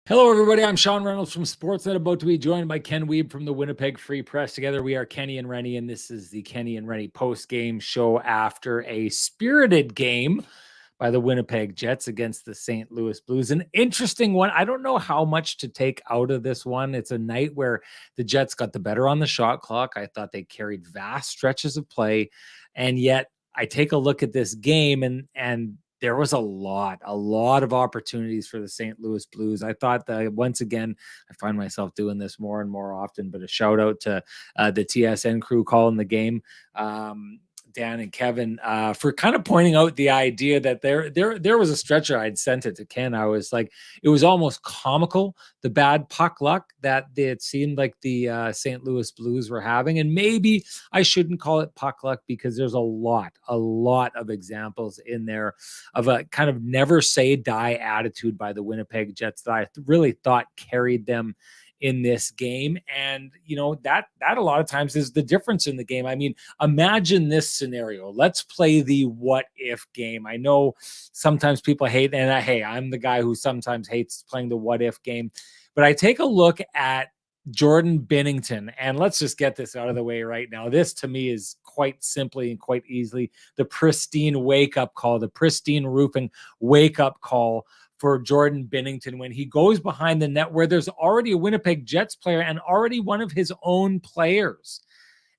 Hello, everybody. I'm Sean Reynolds from Sportsnet, about to be joined by Ken Wiebe from the Winnipeg Free Press. Together, we are Kenny and Renny, and this is the Kenny and Renny post-game show after a spirited game by the Winnipeg Jets against the St. Louis Blues. An interesting one. I don't know how much to take out of this one. It's a night where the Jets got the better on the shot clock. I thought they carried vast stretches of play, and yet I take a look at this game and there was a lot of opportunities for the St. Louis Blues. I thought that once again, I find myself doing this more and more often, but a shout out to the TSN crew calling the game. Dan and Kevin, for kind of pointing out the idea that there was a stretcher. I'd sent it to Ken. I was like, it was almost comical, the bad puck luck that it seemed like the St. Louis Blues were having. And maybe I shouldn't call it puck luck, because there's a lot of examples in there of a kind of never say die attitude by the Winnipeg Jets that I really thought carried them in this game. And that a lot of times is the difference in the game. I mean, imagine this scenario. Let's play the what if game. I know sometimes people hate, and hey, I'm the guy who sometimes hates playing the what if game, but I take a look at Jordan Binnington, and let's just get this out of the way right now. This to me is quite simply and quite easily the pristine wake-up call, the pristine roofing wake-up call for Jordan Binnington when he goes behind the net where there's already a Winnipeg Jets player and already one of his own players,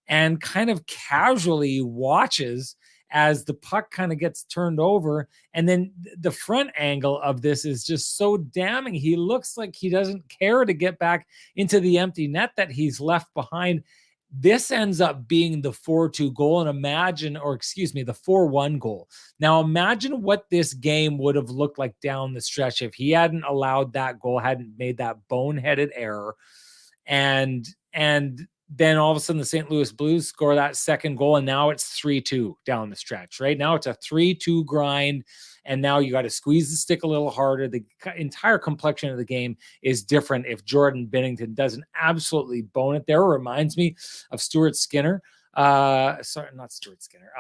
and kind of casually watches as the puck kind of gets turned over. And then the front angle of this is just so damning. He looks like he doesn't care to get back into the empty net that he's left behind. This ends up being the 4-2 goal, and the 4-1 goal. Now imagine what this game would have looked like down the stretch if he hadn't allowed that goal, hadn't made that boneheaded error. And then all of a sudden the St. Louis Blues score that second goal, and now it's 3-2 down the stretch, right? Now it's a 3-2 grind, and now you got to squeeze the stick a little harder. The entire complexion of the game is different if Jordan Binnington doesn't absolutely bone it there. It reminds me of Stuart Skinner. Sorry, not Stuart Skinner.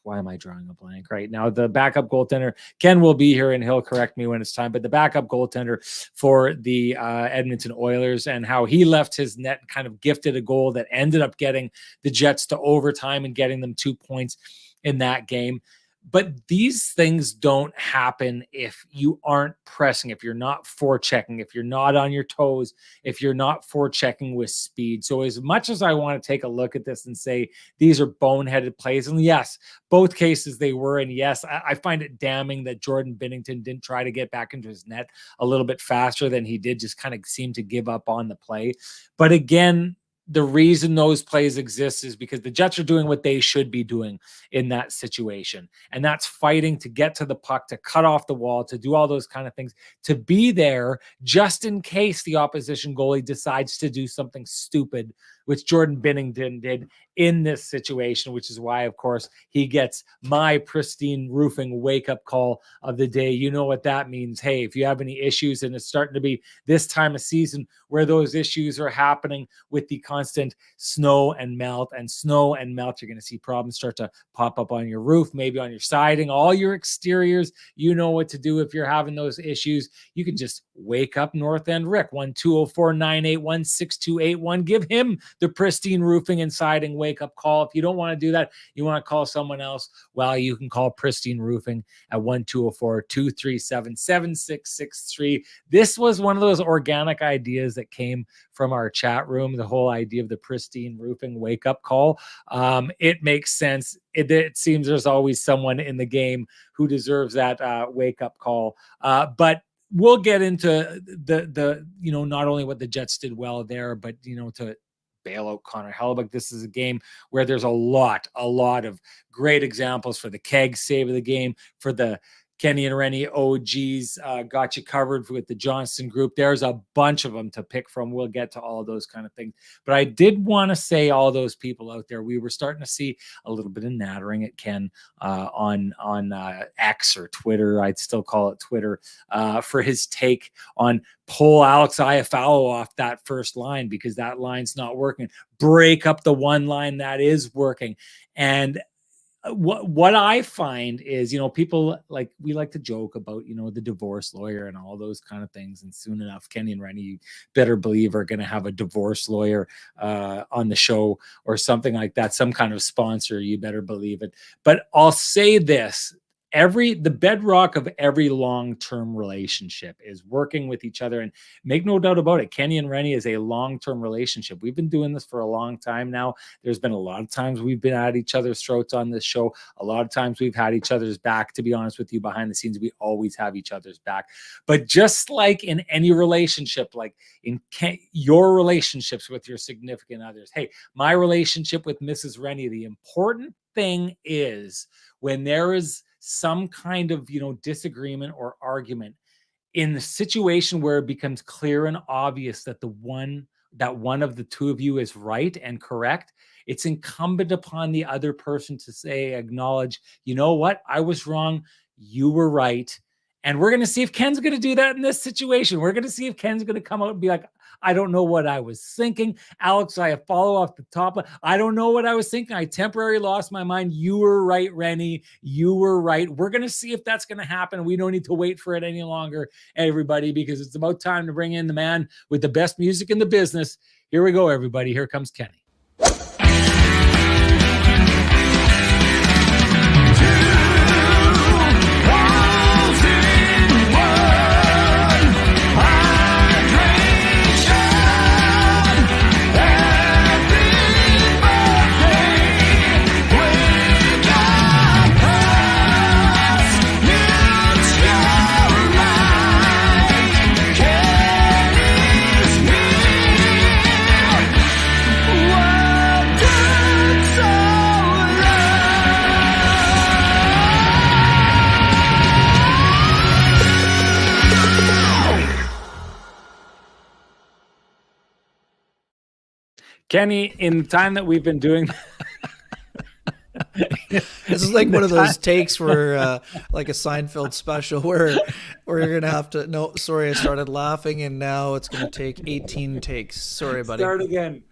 Why am I drawing a blank right now? The backup goaltender, Ken will be here and he'll correct me when it's time, but the backup goaltender for the Edmonton Oilers, and how he left his net, kind of gifted a goal that ended up getting the Jets to overtime and getting them 2 points in that game. But these things don't happen if you aren't pressing, if you're not forechecking, if you're not on your toes, if you're not forechecking with speed. So as much as I want to take a look at this and say these are boneheaded plays, and yes, both cases they were, and yes, I find it damning that Jordan Binnington didn't try to get back into his net a little bit faster than he did, just kind of seemed to give up on the play. But again, the reason those plays exist is because the Jets are doing what they should be doing in that situation. And that's fighting to get to the puck, to cut off the wall, to do all those kind of things, to be there just in case the opposition goalie decides to do something stupid, which Jordan Binnington did in this situation, which is why, of course, he gets my pristine roofing wake-up call of the day. You know what that means. Hey, if you have any issues, and it's starting to be this time of season where those issues are happening with the constant snow and melt, you're going to see problems start to pop up on your roof, maybe on your siding, all your exteriors. You know what to do if you're having those issues. You can just wake up North End Rick, 1-204-981-6281. Give him the pristine roofing and siding wake-up call. If you don't want to do that, you want to call someone else, well, you can call Pristine Roofing at 1-204-237-7663. This was one of those organic ideas that came from our chat room, the whole idea of the pristine roofing wake-up call. It makes sense. It seems there's always someone in the game who deserves that wake-up call. But we'll get into the not only what the Jets did well there, but to bail out Connor Hellebuyck. This is a game where there's a lot of great examples for the keg save of the game, for the Kenny and Renny OGs, got you covered with the Johnston group. There's a bunch of them to pick from. We'll get to all those kind of things. But I did want to say, all those people out there, we were starting to see a little bit of nattering at Ken on X or Twitter. I'd still call it Twitter, for his take on pull Alex Iafallo off that first line because that line's not working. Break up the one line that is working. And what I find is, people we like to joke about, the divorce lawyer and all those kind of things. And soon enough, Kenny and Renny, you better believe, are going to have a divorce lawyer on the show or something like that. Some kind of sponsor, you better believe it. But I'll say this. The bedrock of every long-term relationship is working with each other, and make no doubt about it, Kenny and Renny is a long-term relationship. We've been doing this for a long time now. There's been a lot of times we've been at each other's throats on this show. A lot of times we've had each other's back. To be honest with you, behind the scenes, we always have each other's back. But just like in any relationship, like in your relationships with your significant others, hey, my relationship with Mrs. Renny, the important thing is when there is some kind of, disagreement or argument in the situation where it becomes clear and obvious that one of the two of you is right and correct, it's incumbent upon the other person to acknowledge, you know what, I was wrong, you were right. And we're going to see if Ken's going to do that in this situation. We're going to see if Ken's going to come out and be like, I don't know what I was thinking. Alex, I follow off the top. I don't know what I was thinking. I temporarily lost my mind. You were right, Renny. You were right. We're going to see if that's going to happen. We don't need to wait for it any longer, everybody, because it's about time to bring in the man with the best music in the business. Here we go, everybody. Here comes Kenny. Kenny, in the time that we've been doing this is like one of those takes where like a Seinfeld special where you're gonna have to, no, sorry, I started laughing and now it's gonna take 18 takes. Sorry, buddy. Start again.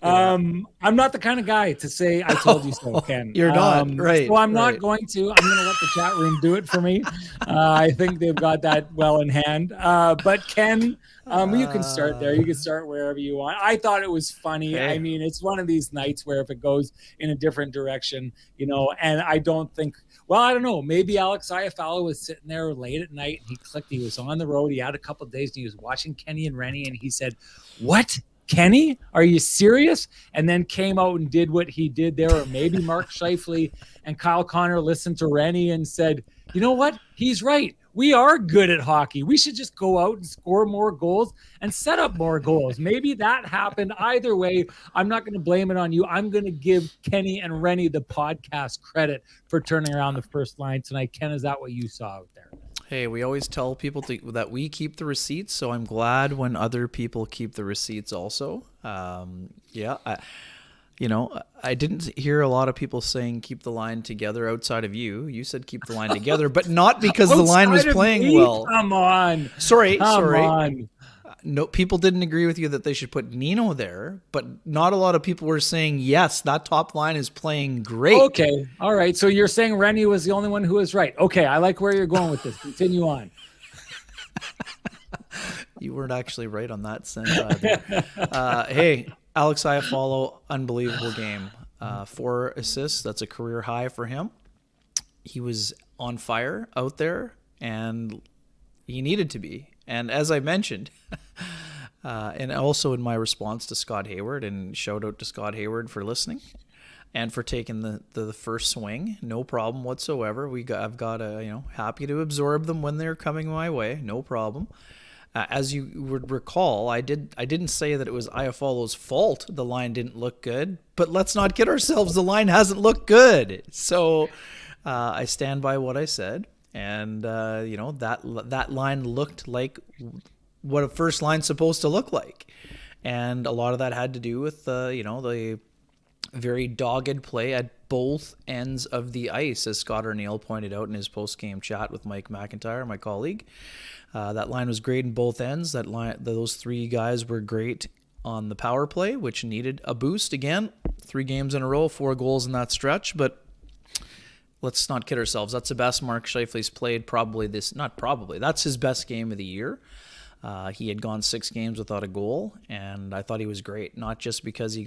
I'm not the kind of guy to say I told you so, Ken. You're not, right. So I'm not going to. I'm going to let the chat room do it for me. I think they've got that well in hand. But Ken, you can start there. You can start wherever you want. I thought it was funny. Hey. I mean, it's one of these nights where if it goes in a different direction, and I don't think, well, I don't know. Maybe Alex Iafallo was sitting there late at night and he clicked. He was on the road. He had a couple of days and he was watching Kenny and Renny and he said, "What? Kenny, are you serious?" And then came out and did what he did there. Or maybe Mark Scheifele and Kyle Connor listened to Renny and said, you know what? He's right. We are good at hockey. We should just go out and score more goals and set up more goals. Maybe that happened. Either way, I'm not going to blame it on you. I'm going to give Kenny and Renny, the podcast, credit for turning around the first line tonight. Ken, is that what you saw out there? Hey, we always tell people that we keep the receipts, so I'm glad when other people keep the receipts also. I didn't hear a lot of people saying keep the line together outside of you. You said keep the line together, but not because the line was playing well. Come on. Sorry. Come on. No, people didn't agree with you that they should put Nino there, but not a lot of people were saying, yes, that top line is playing great. Okay. All right. So you're saying Renny was the only one who was right. Okay. I like where you're going with this. Continue on. You weren't actually right on that sense either. Hey, Alex Iafallo, unbelievable game. 4 assists. That's a career high for him. He was on fire out there, and he needed to be. And as I mentioned, and also in my response to Scott Hayward, and shout out to Scott Hayward for listening and for taking the first swing, no problem whatsoever. I've got happy to absorb them when they're coming my way, no problem. As you would recall, I didn't say that it was Iafallo's fault the line didn't look good, but let's not kid ourselves, the line hasn't looked good. So I stand by what I said. And, that line looked like what a first line's supposed to look like. And a lot of that had to do with, the very dogged play at both ends of the ice, as Scott O'Neill pointed out in his post-game chat with Mike McIntyre, my colleague. That line was great in both ends. Those 3 guys were great on the power play, which needed a boost. Again, 3 games in a row, 4 goals in that stretch, but let's not kid ourselves. That's the best Mark Scheifele's played probably this, not probably, that's his best game of the year. He had gone 6 games without a goal, and I thought he was great. Not just because he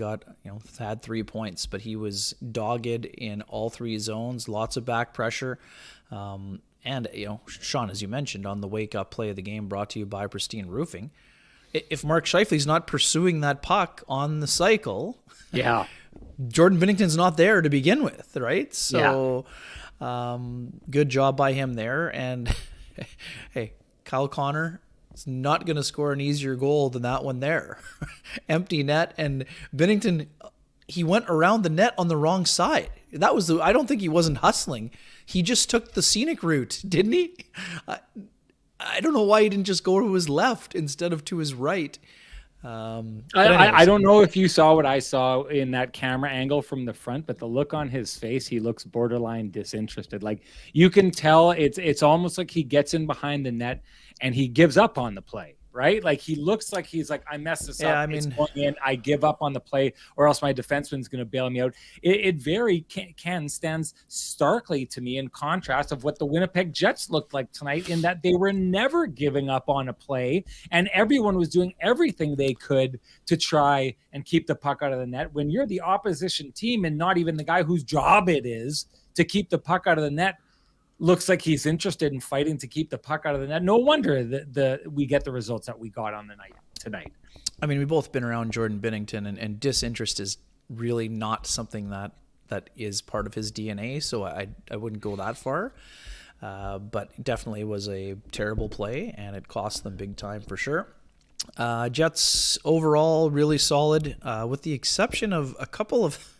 had 3 points, but he was dogged in all 3 zones, lots of back pressure. And, Sean, as you mentioned, on the wake-up play of the game brought to you by Pristine Roofing, if Mark Scheifele's not pursuing that puck on the cycle, yeah, Jordan Binnington's not there to begin with, right? So good job by him there. And, hey, Kyle Connor is not going to score an easier goal than that one there. Empty net, and Binnington, he went around the net on the wrong side. That was I don't think he wasn't hustling. He just took the scenic route, didn't he? I don't know why he didn't just go to his left instead of to his right. I don't know if you saw what I saw in that camera angle from the front, but the look on his face, he looks borderline disinterested. Like, you can tell it's almost like he gets in behind the net and he gives up on the play, right? Like, he looks like he's like, I messed this up. I mean, it's going in. I give up on the play, or else my defenseman's going to bail me out. It very stands starkly to me in contrast of what the Winnipeg Jets looked like tonight, in that they were never giving up on a play, and everyone was doing everything they could to try and keep the puck out of the net. When you're the opposition team and not even the guy whose job it is to keep the puck out of the net looks like he's interested in fighting to keep the puck out of the net, no wonder that we get the results that we got on the night tonight. I mean, we've both been around Jordan Binnington, and disinterest is really not something that is part of his DNA, so I wouldn't go that far. But definitely was a terrible play, and it cost them big time for sure. Jets overall really solid, with the exception of a couple of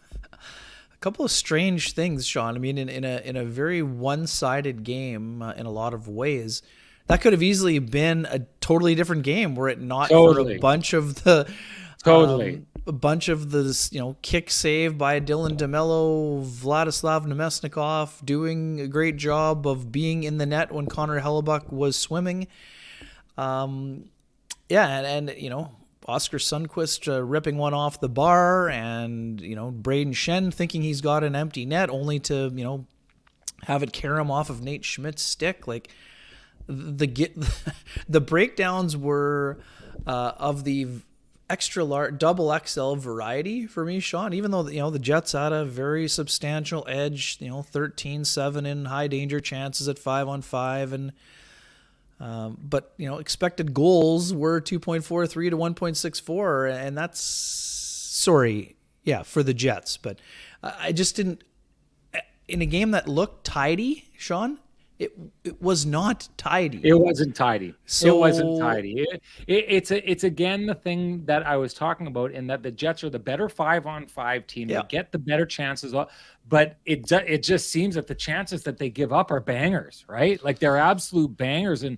strange things, Sean. I mean, in a very one-sided game in a lot of ways, that could have easily been a totally different game were it not for a bunch of the kick save by Dylan DeMello, Vladislav Nemesnikov doing a great job of being in the net when Connor Hellebuyck was swimming. And Oscar Sundqvist ripping one off the bar, and Braden Shen thinking he's got an empty net, only to have it carry him off of Nate Schmidt's stick. Like, the breakdowns were of the extra large, double XL variety for me, Sean. Even though the Jets had a very substantial edge, 13-7 in high danger chances at 5-on-5, and. But expected goals were 2.43 to 1.64, and that's for the Jets. But I just didn't, in a game that looked tidy, Sean. It was not tidy. It wasn't tidy. It's again the thing that I was talking about, in that the Jets are the better 5-on-5 team. Yeah. They get the better chances, but it just seems that the chances that they give up are bangers, right? Like, they're absolute bangers. And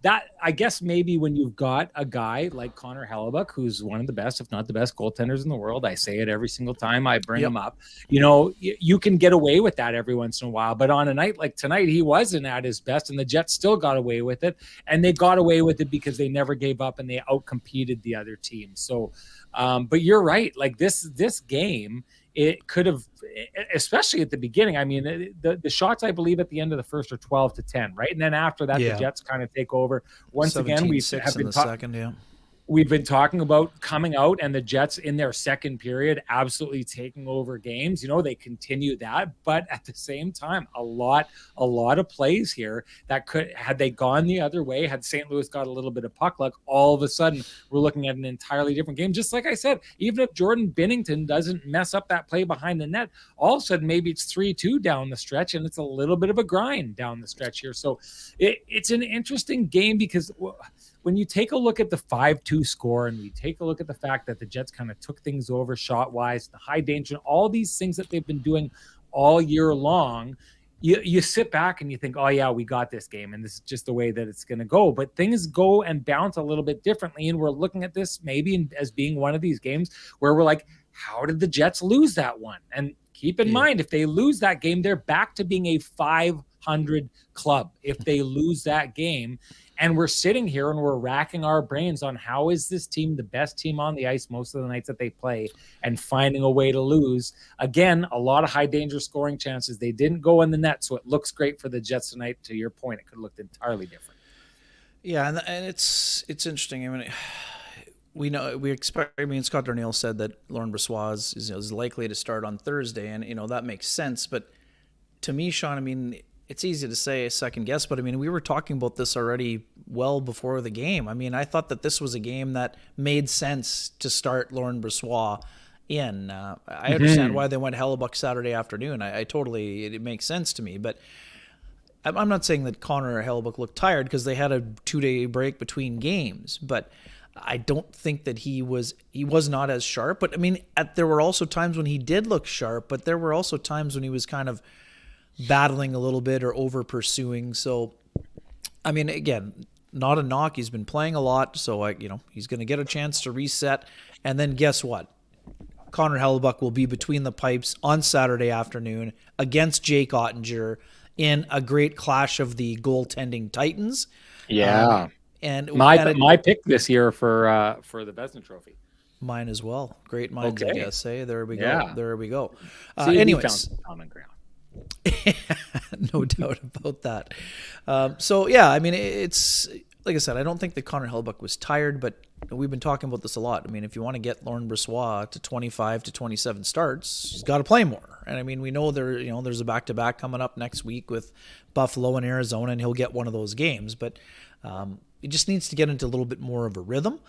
that, I guess, maybe when you've got a guy like Connor Hellebuyck, who's one of the best, if not the best, goaltenders in the world. I say it every single time I bring him up. You can get away with that every once in a while, but on a night like tonight, he wasn't at his best, and the Jets still got away with it. And they got away with it because they never gave up and they outcompeted the other team. So, but you're right. Like, this game, it could have, especially at the beginning. I mean, the shots, I believe, at the end of the first are 12-10, right? And then after that, the Jets kind of take over. Once again, we've been talking about coming out and the Jets in their second period absolutely taking over games. They continue that, but at the same time, a lot of plays here that could, had they gone the other way, had St. Louis got a little bit of puck luck, all of a sudden we're looking at an entirely different game. Just like I said, even if Jordan Binnington doesn't mess up that play behind the net, all of a sudden maybe it's 3-2 down the stretch, and it's a little bit of a grind down the stretch here. So it's an interesting game, because when you take a look at the 5-2 score, and we take a look at the fact that the Jets kind of took things over shot-wise, the high danger, all these things that they've been doing all year long, you sit back and you think, oh yeah, we got this game, and this is just the way that it's going to go. But things go and bounce a little bit differently, and we're looking at this maybe as being one of these games where we're like, how did the Jets lose that one? And keep in mind, if they lose that game, they're back to being a .500 club if they lose that game. And we're sitting here and we're racking our brains on how is this team the best team on the ice most of the nights that they play and finding a way to lose. Again, a lot of high danger scoring chances. They didn't go in the net, so it looks great for the Jets tonight. To your point, it could have looked entirely different. Yeah, and it's interesting. I mean, we expect. I mean, Scott Darnell said that Laurent Brossoit is likely to start on Thursday, and that makes sense. But to me, Sean, I mean, it's easy to say a second guess, but I mean, we were talking about this already well before the game. I mean, I thought that this was a game that made sense to start Laurent Brossoit in. I understand why they went Hellebuyck Saturday afternoon. I totally, it makes sense to me, but I'm not saying that Connor or Hellebuyck looked tired because they had a 2-day break between games, but I don't think that he was not as sharp. But I mean, there were also times when he did look sharp, but there were also times when he was kind of battling a little bit or over pursuing. So, I mean, again, not a knock. He's been playing a lot, so he's going to get a chance to reset. And then guess what? Connor Hellebuyck will be between the pipes on Saturday afternoon against Jake Ottinger in a great clash of the goaltending titans. Yeah. And my pick this year for the Vezina Trophy. Mine as well. Great minds, I guess. Hey, there we go. Yeah. There we go. Anyways, found some common ground. No doubt about that. So yeah, I mean, it's like I said, I don't think that Connor Hellebuyck was tired, but we've been talking about this a lot. I mean, if you want to get Laurent Brossoit to 25 to 27 starts, he's got to play more. And I mean, we know there's a back-to-back coming up next week with Buffalo and Arizona, and he'll get one of those games. But he just needs to get into a little bit more of a rhythm,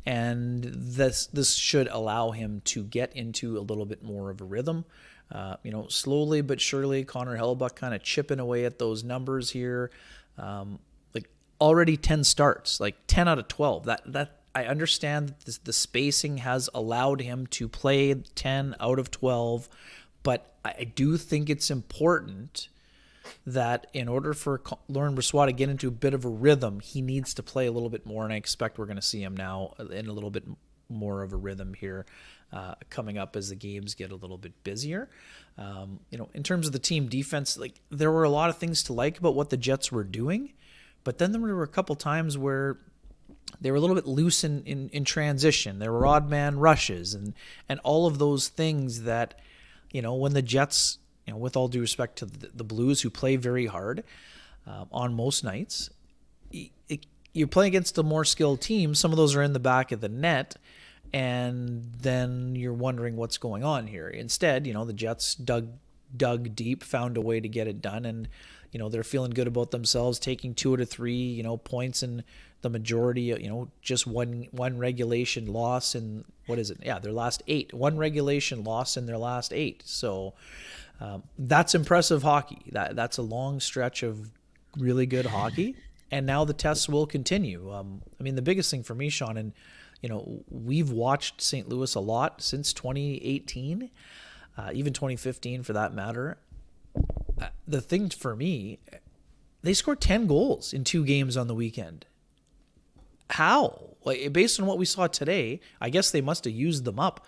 and this should allow him to get into a little bit more of a rhythm. Slowly but surely, Connor Hellebuyck kind of chipping away at those numbers here. Like already 10 starts, like 10 out of 12. That I understand that the spacing has allowed him to play 10 out of 12, but I do think it's important that in order for Laurent Brossoit to get into a bit of a rhythm, he needs to play a little bit more, and I expect we're going to see him now in a little bit more of a rhythm here coming up as the games get a little bit busier. In terms of the team defense, like there were a lot of things to like about what the Jets were doing, but then there were a couple times where they were a little bit loose in transition. There were odd man rushes and all of those things that, when the Jets, with all due respect to the Blues, who play very hard on most nights, you play against a more skilled team. Some of those are in the back of the net, and then you're wondering what's going on here. Instead, the Jets dug deep, found a way to get it done, and they're feeling good about themselves, taking 2 out of 3 points in the majority. Just one regulation loss in their last 8. One regulation loss in their last 8. So that's impressive hockey. That's a long stretch of really good hockey, and now the tests will continue. I mean, the biggest thing for me, Sean, and we've watched St. Louis a lot since 2018, even 2015 for that matter. The thing for me, they scored 10 goals in 2 games on the weekend. How? Like, based on what we saw today, I guess they must have used them up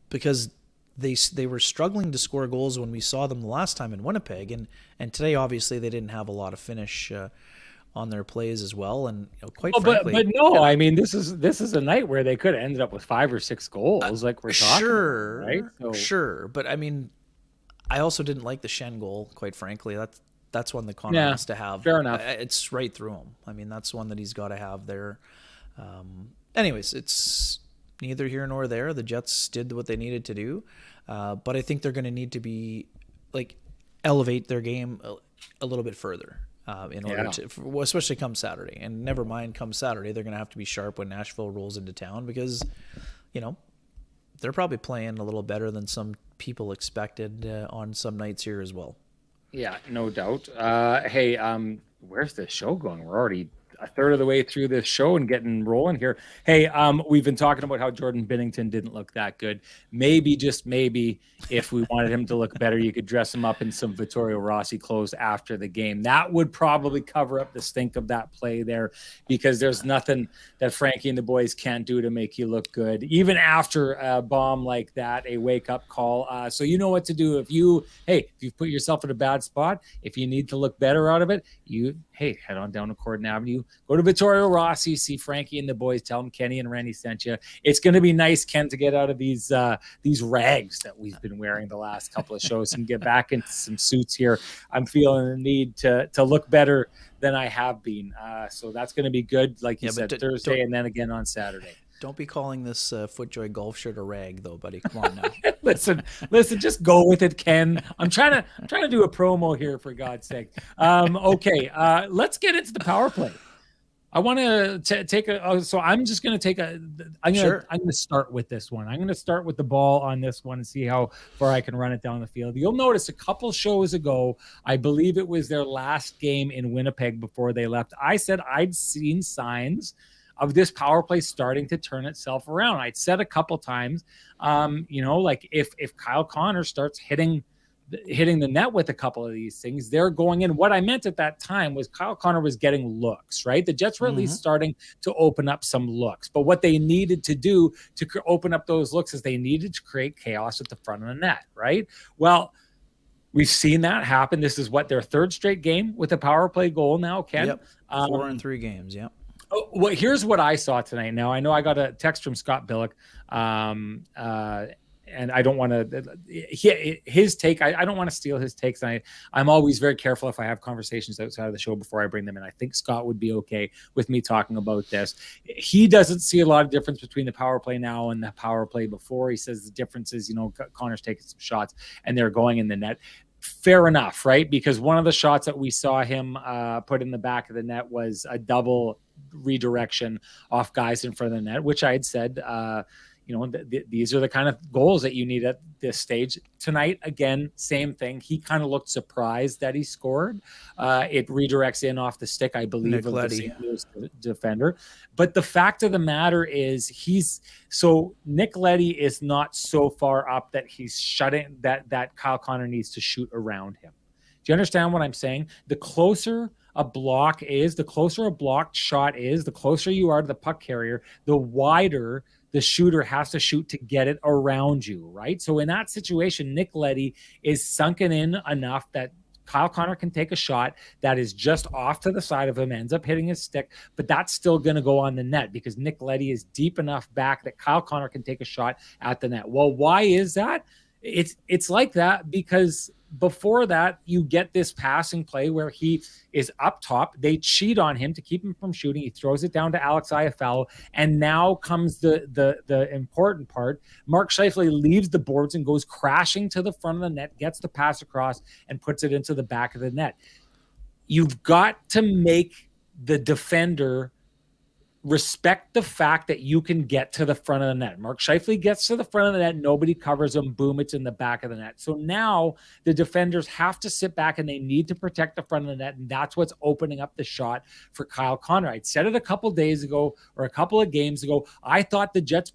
because they were struggling to score goals when we saw them the last time in Winnipeg, and today obviously they didn't have a lot of finish on their plays as well, and quite frankly, but no, I mean this is a night where they could have ended up with 5 or 6 goals, like we're talking, right? Sure, but I mean, I also didn't like the Shen goal, quite frankly. That's one that Connor has to have. Fair enough. It's right through him. I mean, that's one that he's got to have there. Anyways, it's neither here nor there. The Jets did what they needed to do, but I think they're going to need to elevate their game a little bit further in order to, especially come Saturday. And never mind, come Saturday, they're going to have to be sharp when Nashville rolls into town because, they're probably playing a little better than some people expected on some nights here as well. Yeah, no doubt. Hey, where's the show going? We're already a third of the way through this show and getting rolling here. Hey, we've been talking about how Jordan Binnington didn't look that good. Maybe, just maybe, if we wanted him to look better, you could dress him up in some Vittorio Rossi clothes after the game. That would probably cover up the stink of that play there, because there's nothing that Frankie and the boys can't do to make you look good, even after a bomb like that, a wake-up call. So you know what to do. If you've put yourself in a bad spot, if you need to look better out of it, head on down to Corden Avenue, go to Vittorio Rossi, see Frankie and the boys, tell them Kenny and Renny sent you. It's going to be nice, Ken, to get out of these rags that we've been wearing the last couple of shows and get back into some suits here. I'm feeling the need to look better than I have been. So that's going to be good, like you said, Thursday and then again on Saturday. Don't be calling this FootJoy golf shirt a rag, though, buddy. Come on now. listen, just go with it, Ken. I'm trying to do a promo here, for God's sake. Okay, let's get into the power play. I want to take so I'm just going to take I'm going to start with this one. I'm going to start with the ball on this one and see how far I can run it down the field. You'll notice a couple shows ago, I believe it was their last game in Winnipeg before they left, I said I'd seen signs of this power play starting to turn itself around. I'd said a couple times, like if Kyle Connor starts hitting the net with a couple of these things, they're going in. What I meant at that time was Kyle Connor was getting looks, right? The Jets were at least starting to open up some looks. But what they needed to do to open up those looks is they needed to create chaos at the front of the net, right? Well, we've seen that happen. This is their third straight game with a power play goal now, Ken? Yep. 4 in 3 games, yep. Well, here's what I saw tonight. Now, I know I got a text from Scott Billick, and I don't want to his take. I don't want to steal his takes. I'm always very careful if I have conversations outside of the show before I bring them in. I think Scott would be okay with me talking about this. He doesn't see a lot of difference between the power play now and the power play before. He says the difference is, Connor's taking some shots and they're going in the net. Fair enough, right? Because one of the shots that we saw him put in the back of the net was a double redirection off guys in front of the net, which I had said, these are the kind of goals that you need at this stage. Tonight, again, same thing. He kind of looked surprised that he scored. It redirects in off the stick, I believe, of the St. Louis defender. But the fact of the matter is Nick Leddy is not so far up that he's shutting that Kyle Connor needs to shoot around him. Do you understand what I'm saying? The closer a block is, the closer a blocked shot is, the closer you are to the puck carrier, the wider the shooter has to shoot to get it around you, right? So in that situation, Nick Leddy is sunken in enough that Kyle Connor can take a shot that is just off to the side of him, ends up hitting his stick, but that's still going to go on the net because Nick Leddy is deep enough back that Kyle Connor can take a shot at the net. Well, why is that? It's like that because before that, you get this passing play where he is up top. They cheat on him to keep him from shooting. He throws it down to Alex Iafallo. And now comes the important part. Mark Scheifele leaves the boards and goes crashing to the front of the net, gets the pass across, and puts it into the back of the net. You've got to make the defender respect the fact that you can get to the front of the net. Mark Scheifele gets to the front of the net. Nobody covers him. Boom, it's in the back of the net. So now the defenders have to sit back and they need to protect the front of the net. And that's what's opening up the shot for Kyle Connor. I said it a couple days ago or a couple of games ago. I thought the Jets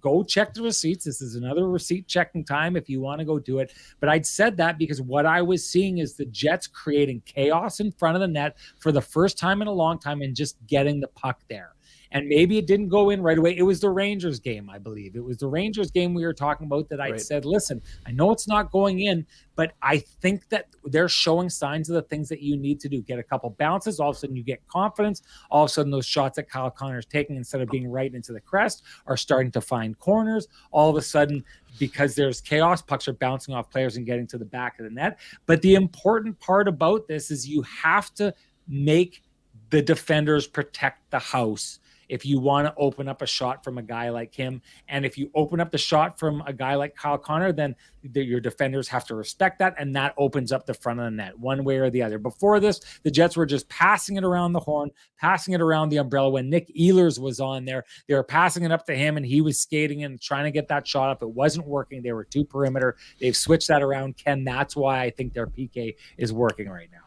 go check the receipts. This is another receipt checking time if you want to go do it. But I'd said that because what I was seeing is the Jets creating chaos in front of the net for the first time in a long time and just getting the puck there. And maybe it didn't go in right away. It was the Rangers game, I believe. It was the Rangers game we were talking about that I said, listen, I know it's not going in, but I think that they're showing signs of the things that you need to do. Get a couple bounces. All of a sudden you get confidence. All of a sudden those shots that Kyle Connor is taking instead of being right into the crest are starting to find corners. All of a sudden, because there's chaos, pucks are bouncing off players and getting to the back of the net. But the important part about this is you have to make the defenders protect the house if you want to open up a shot from a guy like him. And if you open up the shot from a guy like Kyle Connor, then your defenders have to respect that, and that opens up the front of the net one way or the other. Before this, the Jets were just passing it around the horn, passing it around the umbrella. When Nick Ehlers was on there, they were passing it up to him, and he was skating and trying to get that shot up. It wasn't working. They were too perimeter. They've switched that around, Ken. That's why I think their PK is working right now.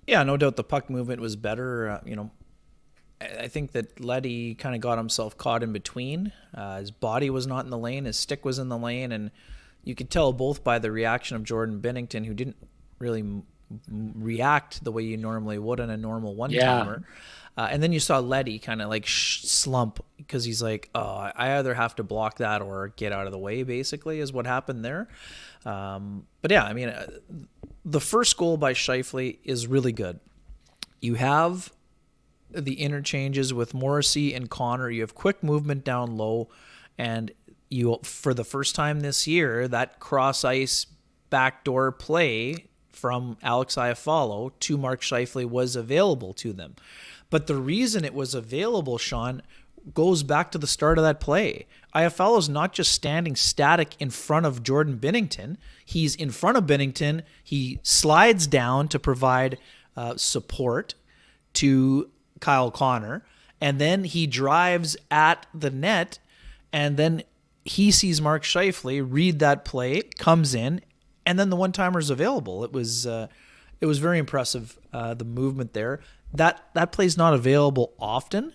Yeah, no doubt the puck movement was better, I think that Leddy kind of got himself caught in between. His body was not in the lane, his stick was in the lane, and you could tell both by the reaction of Jordan Binnington, who didn't really react the way you normally would in a normal one-timer. And then you saw Leddy kind of like slump because he's like, oh, I either have to block that or get out of the way, basically, is what happened there. But yeah, I mean, the first goal by Scheifele is really good. You have the interchanges with Morrissey and Connor. You have quick movement down low, and you, for the first time this year, that cross ice backdoor play from Alex Iafallo to Mark Scheifele was available to them. But the reason it was available, Sean, goes back to the start of that play. Iafallo's not just standing static in front of Jordan Binnington. He's in front of Binnington. He slides down to provide support to Kyle Connor, and then he drives at the net, and then he sees Mark Scheifele read that play, comes in, and then the one-timer is available. It was very impressive, the movement there. That play's not available often,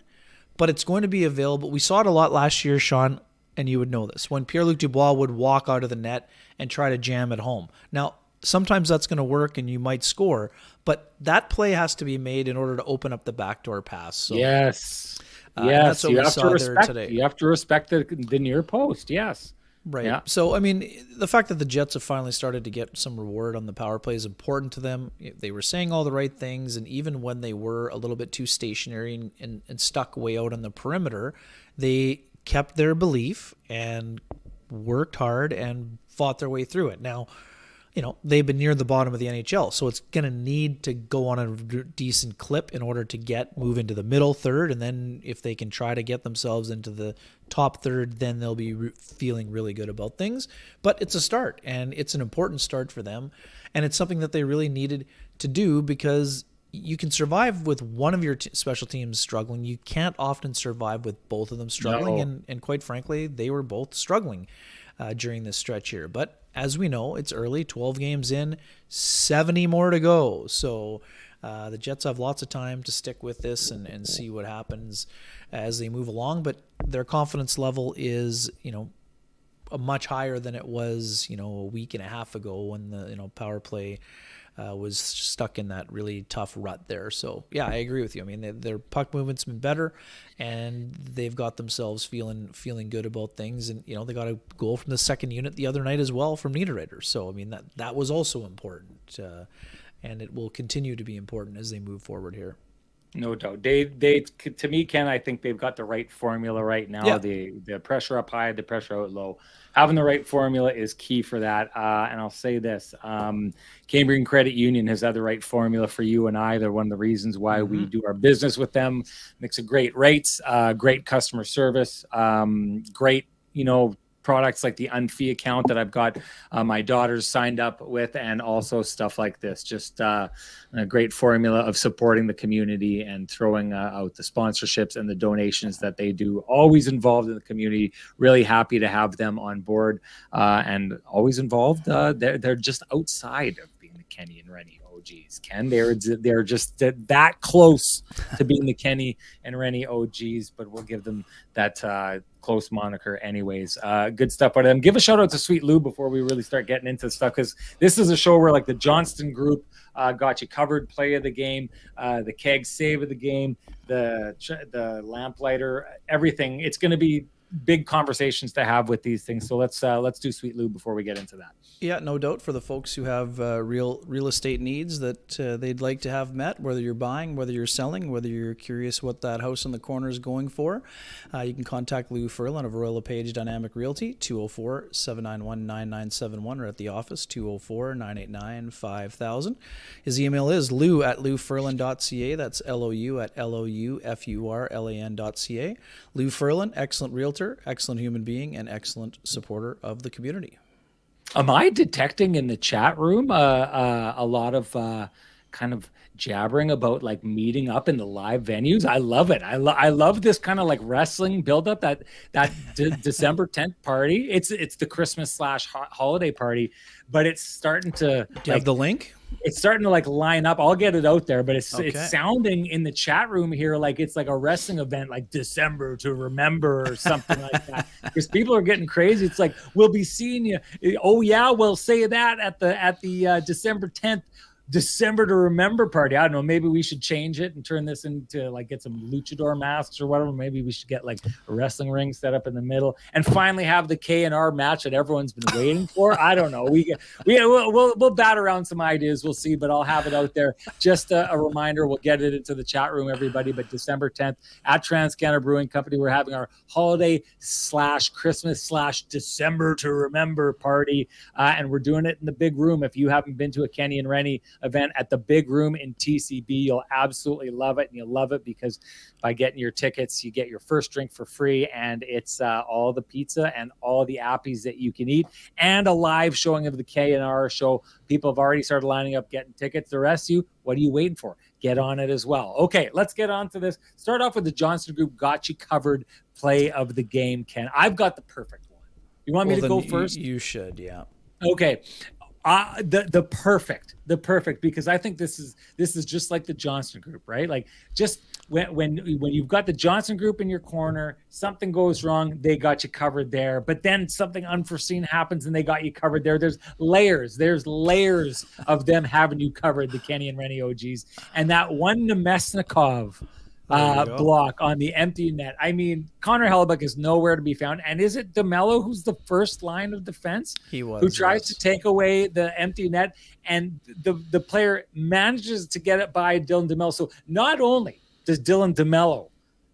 but it's going to be available. We saw it a lot last year, Sean, and you would know this, when Pierre-Luc Dubois would walk out of the net and try to jam it home. Now, sometimes that's going to work and you might score, but that play has to be made in order to open up the backdoor pass. So, yes. That's what You we have saw to there respect. today. You have to respect the near post. Yes. Right. Yeah. So, I mean, the fact that the Jets have finally started to get some reward on the power play is important to them. They were saying all the right things, and even when they were a little bit too stationary and stuck way out on the perimeter, they kept their belief and worked hard and fought their way through it. Now, they've been near the bottom of the NHL, so it's going to need to go on a decent clip in order to move into the middle third, and then if they can try to get themselves into the top third, then they'll be feeling really good about things. But it's a start, and it's an important start for them, and it's something that they really needed to do because you can survive with one of your special teams struggling. You can't often survive with both of them struggling, No. and quite frankly, they were both struggling during this stretch here. But as we know, it's early, 12 games in, 70 more to go. So the Jets have lots of time to stick with this and see what happens as they move along. But their confidence level is, much higher than it was, a week and a half ago when the, power play was stuck in that really tough rut there. So, yeah, I agree with you. I mean, their puck movement's been better, and they've got themselves feeling good about things. And, they got a goal from the second unit the other night as well from Niederreiter. So, I mean, that was also important, and it will continue to be important as they move forward here. No doubt. They to me, Ken, I think they've got the right formula right now. Yeah. The pressure up high, the pressure out low. Having the right formula is key for that. And I'll say this, Cambrian Credit Union has had the right formula for you and I. They're one of the reasons why we do our business with them. Mix of great rates, great customer service, great, products like the Unfee account that I've got my daughters signed up with, and also stuff like this. Just a great formula of supporting the community and throwing out the sponsorships and the donations that they do. Always involved in the community. Really happy to have them on board and always involved. They're just outside of being the Kenny and Renny OGs. Ken, they're just that close to being the Kenny and Renny OGs, but we'll give them that close moniker anyways. Good stuff by them. Give a shout out to Sweet Lou before we really start getting into stuff, because this is a show where like the Johnston group got you covered. Play of the game, the keg save of the game, the lamplighter, everything. It's going to be big conversations to have with these things. So let's do Sweet Lou before we get into that. Yeah, no doubt, for the folks who have real estate needs that they'd like to have met, whether you're buying, whether you're selling, whether you're curious what that house on the corner is going for, you can contact Lou Furlan of Royal LePage Dynamic Realty, 204-791-9971, or at the office, 204-989-5000. His email is lou@loufurlan.ca. That's L-O-U at L-O-U-F-U-R-L-A-N.ca. Lou Furlan, excellent realtor, excellent human being, and excellent supporter of the community. Am I detecting in the chat room a lot of kind of jabbering about like meeting up in the live venues. I love it. I love this kind of like wrestling buildup December 10th party. It's the Christmas / holiday party, but it's starting to Do you have the link? It's starting to like line up. I'll get it out there, but it's sounding in the chat room here like it's like a wrestling event, like December to remember or something like that. Because people are getting crazy. It's like, we'll be seeing you. Oh yeah, we'll say that at the December 10th. December to remember party. I don't know. Maybe we should change it and turn this into like get some luchador masks or whatever. Maybe we should get like a wrestling ring set up in the middle and finally have the K&R match that everyone's been waiting for. I don't know. We'll bat around some ideas. We'll see, but I'll have it out there. Just a reminder. We'll get it into the chat room, everybody. But December 10th at Trans-Canada Brewing Company, we're having our holiday / Christmas / December to remember party, and we're doing it in the big room. If you haven't been to a Kenny and Renny event at the big room in TCB, you'll absolutely love it. And you'll love it because by getting your tickets, you get your first drink for free, and it's all the pizza and all the appies that you can eat, and a live showing of the K&R show. People have already started lining up, getting tickets. The rest of you, what are you waiting for? Get on it as well. Okay, let's get on to this. Start off with the Johnston Group got you covered play of the game, Ken. I've got the perfect one. You want me to go first? You should, yeah. Okay. The perfect, because I think this is just like the Johnston Group, right? Like just when you've got the Johnston Group in your corner, something goes wrong, they got you covered there. But then something unforeseen happens and they got you covered there. There's layers of them having you covered, the Kenny and Renny OGs. And that one Nemesnikov block on the empty net. I mean, Connor Hellebuyck is nowhere to be found. And is it DeMello who's the first line of defense? He was. Who tries to take away the empty net, and the player manages to get it by Dylan DeMello. So not only does Dylan DeMello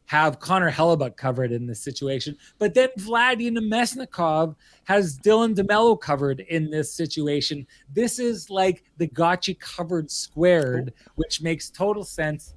have Connor Hellebuyck covered in this situation, but then Vladimir Nemesnikov has Dylan DeMello covered in this situation. This is like the got you covered squared, which makes total sense.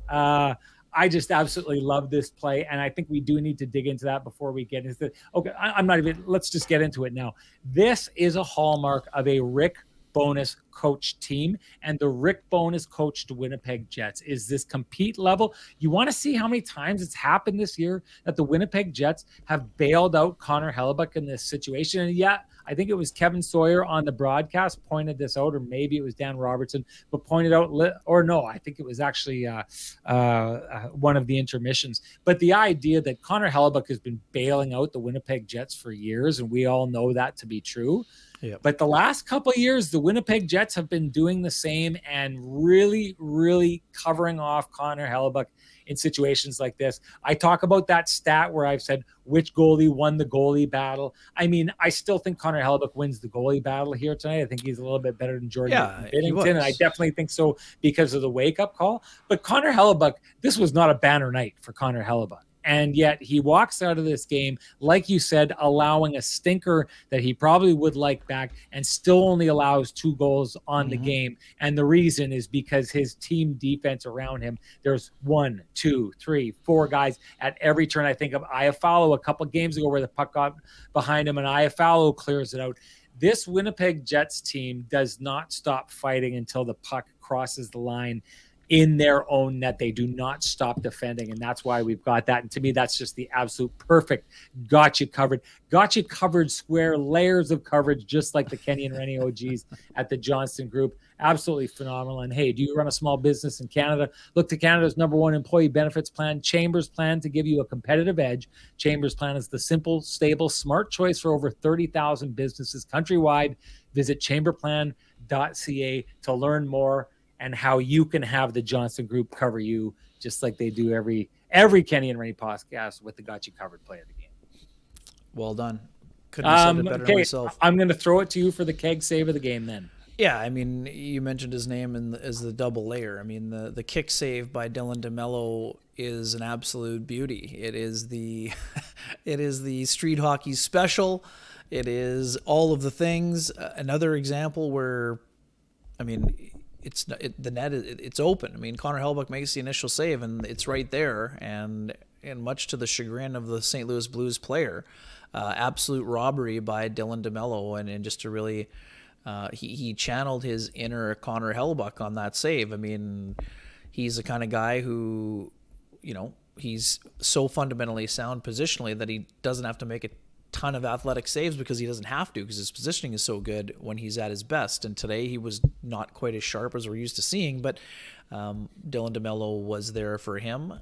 I just absolutely love this play, and I think we do need to dig into that before we get into it. Okay, I'm not even, let's just get into it now. This is a hallmark of a Rick Bowness coach team, and the Rick Bowness coached Winnipeg Jets is this compete level. You want to see how many times it's happened this year that the Winnipeg Jets have bailed out Connor Hellebuyck in this situation. And yeah, I think it was Kevin Sawyer on the broadcast pointed this out, or maybe it was Dan Robertson, but pointed out, or no, I think it was actually one of the intermissions. But the idea that Connor Hellebuyck has been bailing out the Winnipeg Jets for years, and we all know that to be true. Yep. But the last couple of years, the Winnipeg Jets have been doing the same and really, really covering off Connor Hellebuyck in situations like this. I talk about that stat where I've said which goalie won the goalie battle. I mean, I still think Connor Hellebuyck wins the goalie battle here tonight. I think he's a little bit better than Jordan Binnington, and I definitely think so because of the wake-up call. But Connor Hellebuyck, this was not a banner night for Connor Hellebuyck. And yet he walks out of this game, like you said, allowing a stinker that he probably would like back, and still only allows 2 goals on the game. And the reason is because his team defense around him, there's 1, 2, 3, 4 guys at every turn. I think of Iafallo a couple of games ago where the puck got behind him and Iafallo clears it out. This Winnipeg Jets team does not stop fighting until the puck crosses the line in their own net. They do not stop defending, and that's why we've got that. And to me, that's just the absolute perfect got you covered square, layers of coverage, just like the Kenny and Renny OGs at the Johnston Group. Absolutely phenomenal. And hey, do you run a small business in Canada? Look to Canada's #1 employee benefits plan, Chambers Plan, to give you a competitive edge. Chambers Plan is the simple, stable, smart choice for over 30,000 businesses countrywide. Visit chamberplan.ca to learn more and how you can have the Johnston Group cover you, just like they do every Kenny and Renny podcast with the got you covered play of the game. Well done. Couldn't have said it better myself. I'm going to throw it to you for the keg save of the game then. Yeah, I mean, you mentioned his name as the double layer. I mean, the kick save by Dylan DeMello is an absolute beauty. It is the street hockey special. It is all of the things. Another example where, I mean, the net it's open. I mean, Connor Hellebuyck makes the initial save and it's right there, and much to the chagrin of the St. Louis Blues player, absolute robbery by Dylan DeMello, and just a really He channeled his inner Connor Hellebuyck on that save. I mean, he's the kind of guy who, he's so fundamentally sound positionally that he doesn't have to make a ton of athletic saves because he doesn't have to, because his positioning is so good when he's at his best. And today he was not quite as sharp as we're used to seeing, but Dylan DeMello was there for him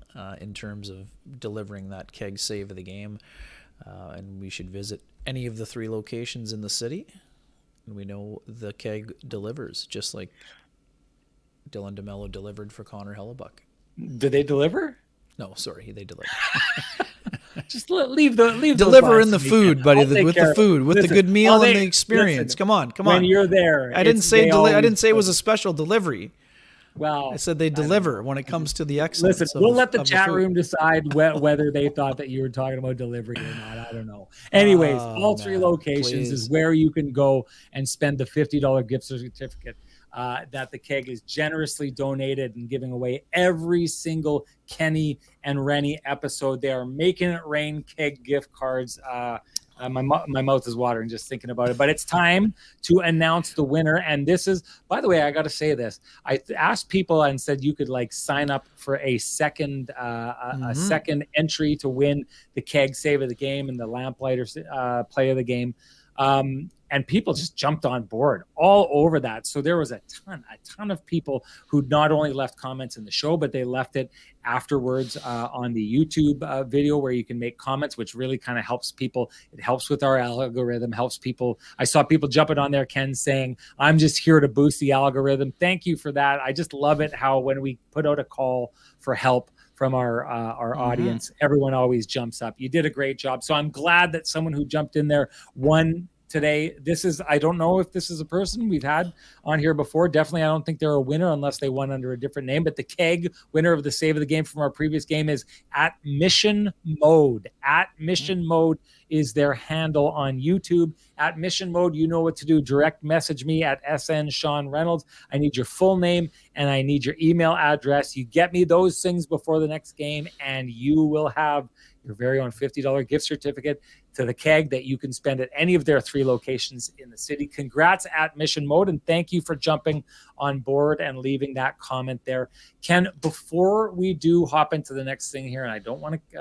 in terms of delivering that keg save of the game. And we should visit any of the 3 locations in the city. And we know the keg delivers, just like Dylan DeMello delivered for Connor Hellebuyck. Did they deliver? No, sorry, they delivered. Just leave deliver in the food, buddy. With the food, with the good meal and the experience. Listen, Come on. When you're there, I didn't say it was a special delivery. Well, I said they deliver when it comes to the excellence. Listen, we'll let the chat room decide whether they thought that you were talking about delivery or not. I don't know. Anyways, all 3 locations is where you can go and spend the $50 gift certificate that the keg is generously donated and giving away every single Kenny and Renny episode. They are making it rain keg gift cards. My mouth is watering just thinking about it, but it's time to announce the winner. And this is, by the way, I got to say this. I asked people and said you could sign up for a second a second entry to win the keg save of the game and the lamplighter play of the game. And people just jumped on board all over that. So there was a ton of people who not only left comments in the show, but they left it afterwards on the YouTube video where you can make comments, which really kind of helps people. It helps with our algorithm, helps people. I saw people jumping on there, Ken, saying, I'm just here to boost the algorithm. Thank you for that. I just love it how when we put out a call for help from our audience, everyone always jumps up. You did a great job. So I'm glad that someone who jumped in there won today. I don't know if this is a person we've had on here before. Definitely, I don't think they're a winner unless they won under a different name. But the keg winner of the save of the game from our previous game is at Mission Mode. At Mission Mode is their handle on YouTube. At Mission Mode, you know what to do. Direct message me at SN Sean Reynolds. I need your full name and I need your email address. You get me those things before the next game, and you will have your very own $50 gift certificate to the keg that you can spend at any of their 3 locations in the city. Congrats at Mission Mode, and thank you for jumping on board and leaving that comment there. Ken, before we do hop into the next thing here, and I don't want to,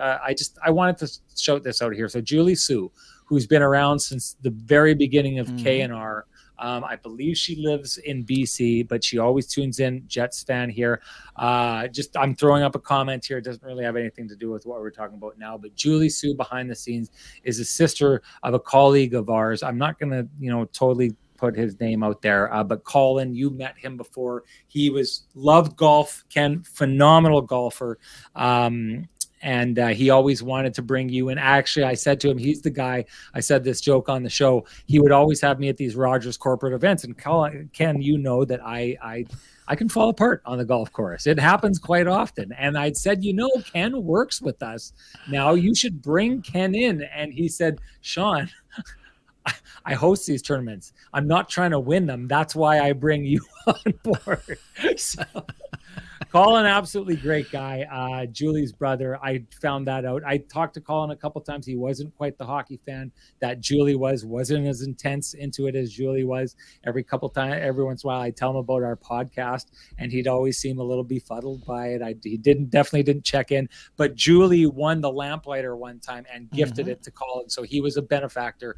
I wanted to shout this out here. So Julie Sue, who's been around since the very beginning of K&R, I believe she lives in BC, but she always tunes in. Jets fan here. I'm throwing up a comment here. It doesn't really have anything to do with what we're talking about now, but Julie Sue behind the scenes is a sister of a colleague of ours. I'm not going to, totally put his name out there, but Colin, you met him before. He loved golf. Ken, phenomenal golfer. And he always wanted to bring you in. Actually, I said to him, he's the guy. I said this joke on the show. He would always have me at these Rogers corporate events. And Ken, you know that I can fall apart on the golf course. It happens quite often. And I'd said, Ken works with us. Now you should bring Ken in. And he said, Sean, I host these tournaments. I'm not trying to win them. That's why I bring you on board. So Colin, absolutely great guy. Julie's brother. I found that out. I talked to Colin a couple times. He wasn't quite the hockey fan that Julie wasn't as intense into it as Julie was. Every once in a while, I tell him about our podcast, and he'd always seem a little befuddled by it. He definitely didn't check in. But Julie won the lamplighter one time and gifted it to Colin, so he was a benefactor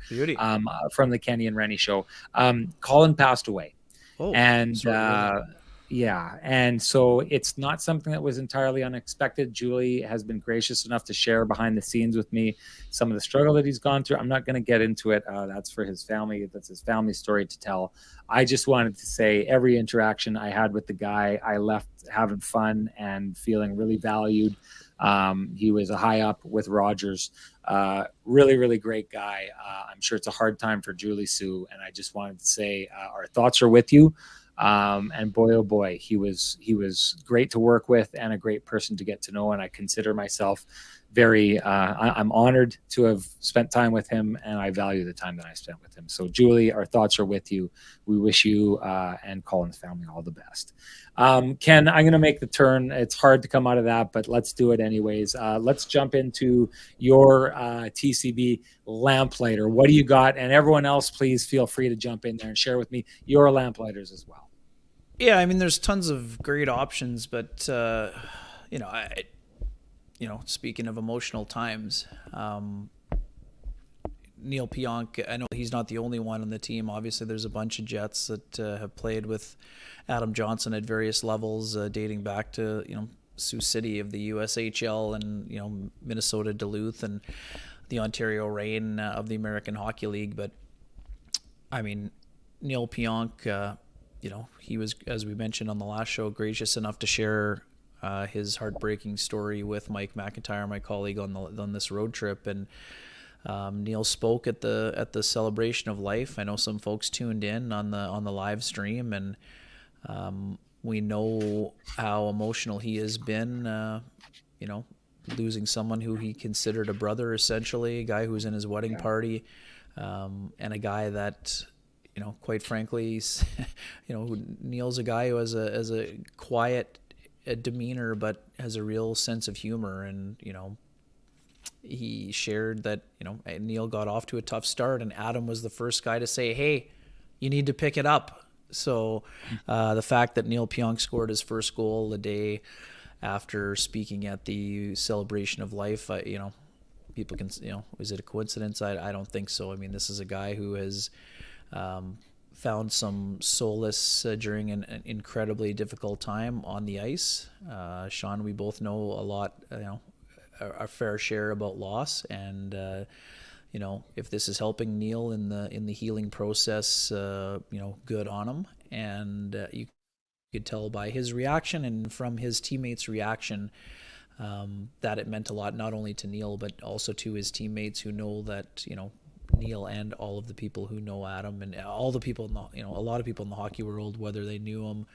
from the Kenny and Renny show. Colin passed away, yeah, and so it's not something that was entirely unexpected. Julie has been gracious enough to share behind the scenes with me some of the struggle that he's gone through. I'm not going to get into it. That's for his family. That's his family story to tell. I just wanted to say every interaction I had with the guy, I left having fun and feeling really valued. He was a high up with Rogers. Really, really great guy. I'm sure it's a hard time for Julie Sue, and I just wanted to say our thoughts are with you. And boy, oh boy, he was great to work with and a great person to get to know. And I consider myself I'm honored to have spent time with him, and I value the time that I spent with him. So Julie, our thoughts are with you. We wish you and Colin's family all the best. Ken, I'm going to make the turn. It's hard to come out of that, but let's do it anyways. Let's jump into your TCB lamplighter. What do you got? And everyone else, please feel free to jump in there and share with me your lamplighters as well. Yeah, I mean, there's tons of great options, but speaking of emotional times, Neil Pionk, I know he's not the only one on the team. Obviously, there's a bunch of Jets that have played with Adam Johnson at various levels, dating back to, Sioux City of the USHL and, Minnesota Duluth and the Ontario Reign of the American Hockey League. But, I mean, Neil Pionk, he was, as we mentioned on the last show, gracious enough to share his heartbreaking story with Mike McIntyre, my colleague on this road trip. And Neil spoke at the celebration of life. I know some folks tuned in on the live stream, and we know how emotional he has been. Losing someone who he considered a brother, essentially, a guy who was in his wedding party, and a guy that, quite frankly, Neil's a guy who has a quiet demeanor, but has a real sense of humor. And, he shared that, Neil got off to a tough start, and Adam was the first guy to say, hey, you need to pick it up. So the fact that Neil Pionk scored his first goal a day after speaking at the celebration of life, people can, is it a coincidence? I don't think so. I mean, this is a guy who has found some solace during an incredibly difficult time on the ice. Sean, we both know a lot, a fair share about loss, and if this is helping Neil in the healing process, good on him. And you could tell by his reaction and from his teammates' reaction that it meant a lot, not only to Neil but also to his teammates who know that Neil and all of the people who know Adam and all the people a lot of people in the hockey world, whether they knew him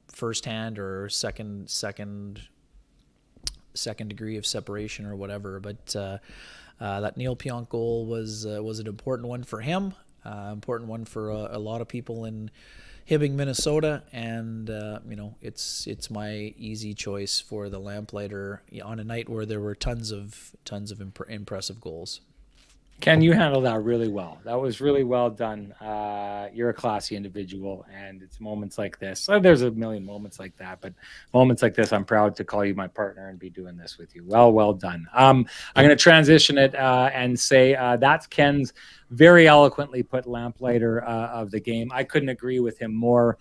firsthand or second degree of separation or whatever, but that Neil Pionk goal was an important one for him, important one for a lot of people in Hibbing, Minnesota, and it's my easy choice for the lamplighter on a night where there were tons of impressive goals. Ken, you handled that really well. That was really well done. You're a classy individual, and it's moments like this. There's a million moments like that, but moments like this, I'm proud to call you my partner and be doing this with you. Well done. I'm going to transition it and say that's Ken's very eloquently put lamplighter of the game. I couldn't agree with him more.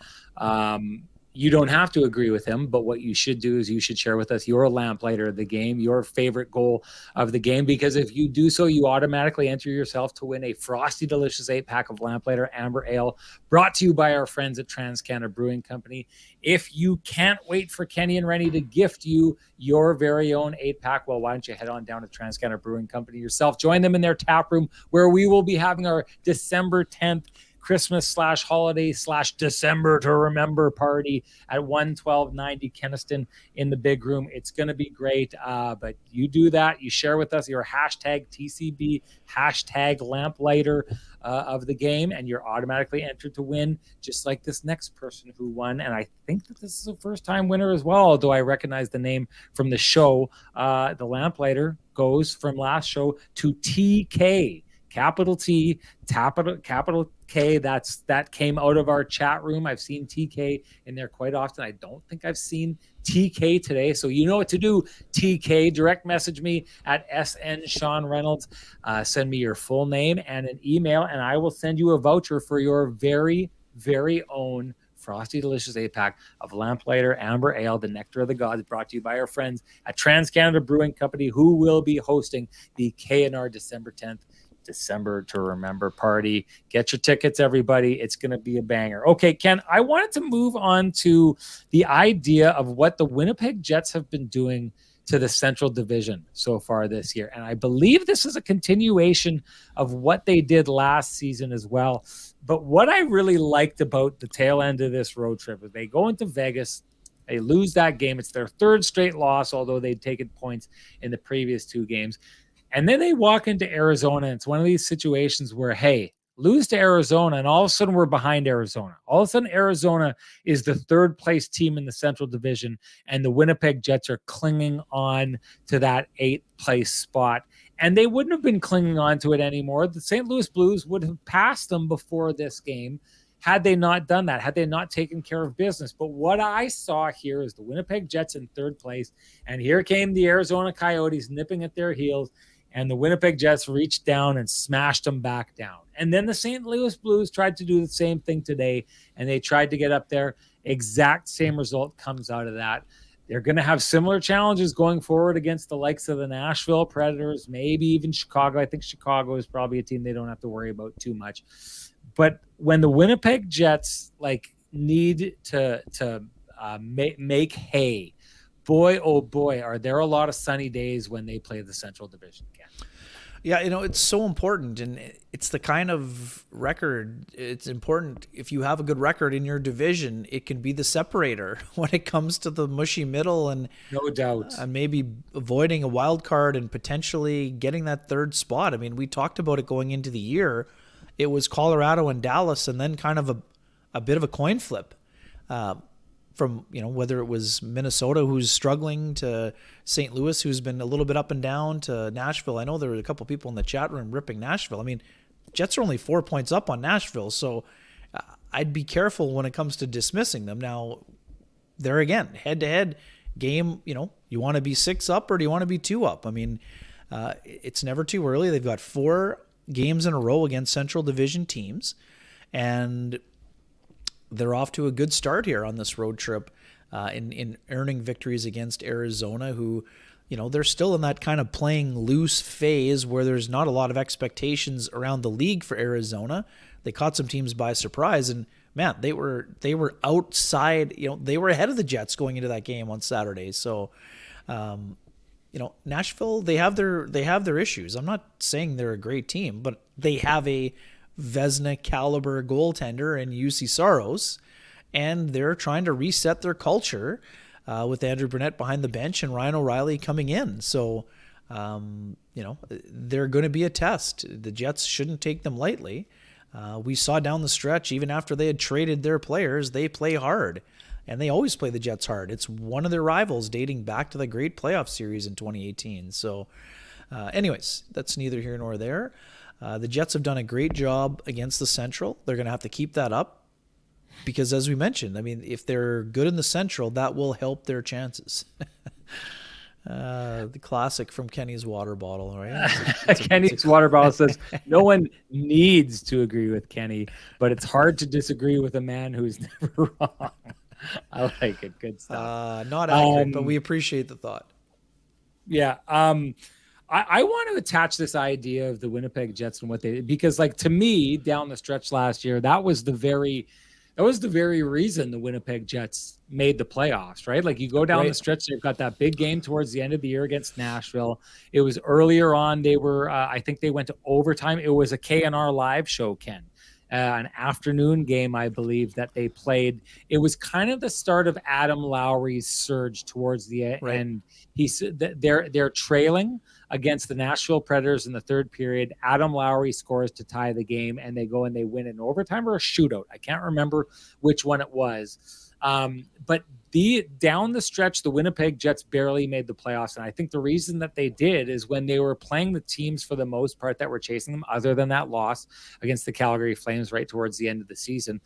You don't have to agree with him, but what you should do is you should share with us your lamplighter of the game, your favorite goal of the game, because if you do so, you automatically enter yourself to win a Frosty Delicious 8-pack of Lamplighter Amber Ale, brought to you by our friends at TransCanada Brewing Company. If you can't wait for Kenny and Renny to gift you your very own 8-pack, well, why don't you head on down to TransCanada Brewing Company yourself. Join them in their tap room, where we will be having our December 10th Christmas/holiday/December to remember party at 11290 Kenniston in the big room. It's going to be great. But you do that. You share with us your hashtag TCB, hashtag lamplighter of the game, and you're automatically entered to win, just like this next person who won. And I think that this is a first-time winner as well, although I recognize the name from the show. The lamplighter goes from last show to TK. Capital T, capital K. That came out of our chat room. I've seen TK in there quite often. I don't think I've seen TK today. So you know what to do, TK. Direct message me at SN Sean Reynolds. Send me your full name and an email, and I will send you a voucher for your very, very own Frosty Delicious 8-pack of Lamplighter Amber Ale, the Nectar of the Gods, brought to you by our friends at TransCanada Brewing Company, who will be hosting the KNR December 10th December to remember party. Get your tickets, everybody. It's going to be a banger. Okay, Ken, I wanted to move on to the idea of what the Winnipeg Jets have been doing to the Central Division so far this year. And I believe this is a continuation of what they did last season as well. But what I really liked about the tail end of this road trip is they go into Vegas. They lose that game. It's their third straight loss, although they'd taken points in the previous 2 games. And then they walk into Arizona. And it's one of these situations where, hey, lose to Arizona, and all of a sudden we're behind Arizona. All of a sudden, Arizona is the third place team in the Central Division, and the Winnipeg Jets are clinging on to that 8th place spot. And they wouldn't have been clinging on to it anymore. The St. Louis Blues would have passed them before this game had they not done that, had they not taken care of business. But what I saw here is the Winnipeg Jets in 3rd place, and here came the Arizona Coyotes nipping at their heels, and the Winnipeg Jets reached down and smashed them back down. And then the St. Louis Blues tried to do the same thing today, and they tried to get up there. Exact same result comes out of that. They're going to have similar challenges going forward against the likes of the Nashville Predators, maybe even Chicago. I think Chicago is probably a team they don't have to worry about too much. But when the Winnipeg Jets need to make hay, boy, oh boy, are there a lot of sunny days when they play the Central Division again. Yeah, it's so important, and it's the kind of record. It's important if you have a good record in your division, it can be the separator when it comes to the mushy middle, and no doubt, maybe avoiding a wild card and potentially getting that 3rd spot. I mean, we talked about it going into the year. It was Colorado and Dallas, and then kind of a bit of a coin flip from, whether it was Minnesota, who's struggling, to St. Louis, who's been a little bit up and down, to Nashville. I know there were a couple people in the chat room ripping Nashville. I mean, Jets are only 4 points up on Nashville, so I'd be careful when it comes to dismissing them. Now, there again, head-to-head game, you want to be 6 up or do you want to be 2 up? I mean, it's never too early. They've got 4 games in a row against Central Division teams, and they're off to a good start here on this road trip in earning victories against Arizona, who, they're still in that kind of playing loose phase where there's not a lot of expectations around the league for Arizona. They caught some teams by surprise, and man, they were outside, they were ahead of the Jets going into that game on Saturday. So, Nashville, they have their issues. I'm not saying they're a great team, but they have a Vezina caliber goaltender in UC Saros, and they're trying to reset their culture with Andrew Burnett behind the bench and Ryan O'Reilly coming in. So, they're going to be a test. The Jets shouldn't take them lightly. We saw down the stretch, even after they had traded their players, they play hard. And they always play the Jets hard. It's one of their rivals dating back to the great playoff series in 2018. So, anyways, that's neither here nor there. The Jets have done a great job against the Central. They're going to have to keep that up because, as we mentioned, I mean, if they're good in the Central, that will help their chances. The classic from Kenny's water bottle, right? Kenny's water bottle says, no one needs to agree with Kenny, but it's hard to disagree with a man who's never wrong. I like it. Good stuff. Not accurate, but we appreciate the thought. Yeah. I want to attach this idea of the Winnipeg Jets and what they did, because to me, down the stretch last year, that was the very reason the Winnipeg Jets made the playoffs, right? You go down the stretch, they've got that big game towards the end of the year against Nashville. It was earlier on. They were, I think they went to overtime. It was a KNR live show, Ken. An afternoon game, I believe, that they played. It was kind of the start of Adam Lowry's surge towards the end. He said that they're trailing against the Nashville Predators in the 3rd period. Adam Lowry scores to tie the game, and they go and they win in overtime or a shootout. I can't remember which one it was. But down the stretch, the Winnipeg Jets barely made the playoffs. And I think the reason that they did is when they were playing the teams for the most part that were chasing them, other than that loss against the Calgary Flames right towards the end of the season,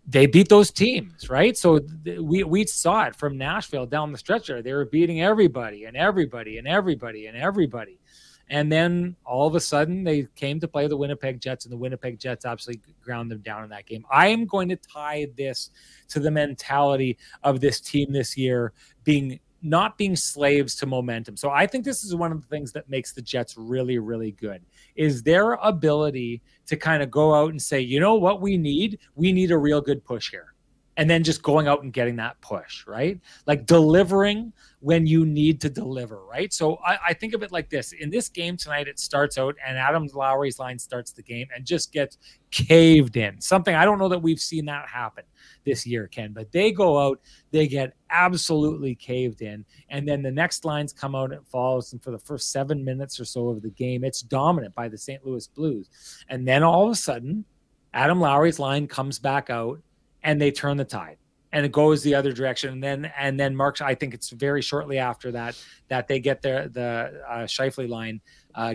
they beat those teams, right? So we saw it from Nashville down the stretch there. They were beating everybody and everybody and everybody and everybody. And then all of a sudden they came to play the Winnipeg Jets, and the Winnipeg Jets absolutely ground them down in that game. I am going to tie this to the mentality of this team this year not being slaves to momentum. So I think this is one of the things that makes the Jets really, really good, is their ability to kind of go out and say, you know what we need? We need a real good push here. and then just going out and getting that push, right? Like delivering when you need to deliver, right? So I think of it like this. In this game tonight, it starts out and Adam Lowry's line starts the game and just gets caved in. Something I don't know that we've seen that happen this year, Ken, but they go out, they get absolutely caved in. And then the next lines come out and follows. And for the first 7 minutes or so of the game, it's dominant by the St. Louis Blues. And then all of a sudden, Adam Lowry's line comes back out and they turn the tide and it goes the other direction. And then Mark, I think it's very shortly after that they get the Scheifele line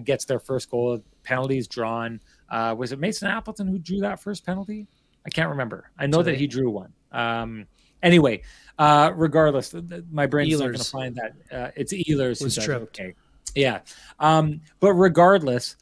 gets their first goal. Penalties drawn. Was it Mason Appleton who drew that first penalty? I can't remember. I know that he drew one. Anyway, regardless, my brain's not going to find that. It's Ehlers who does it. Okay. Yeah. But regardless,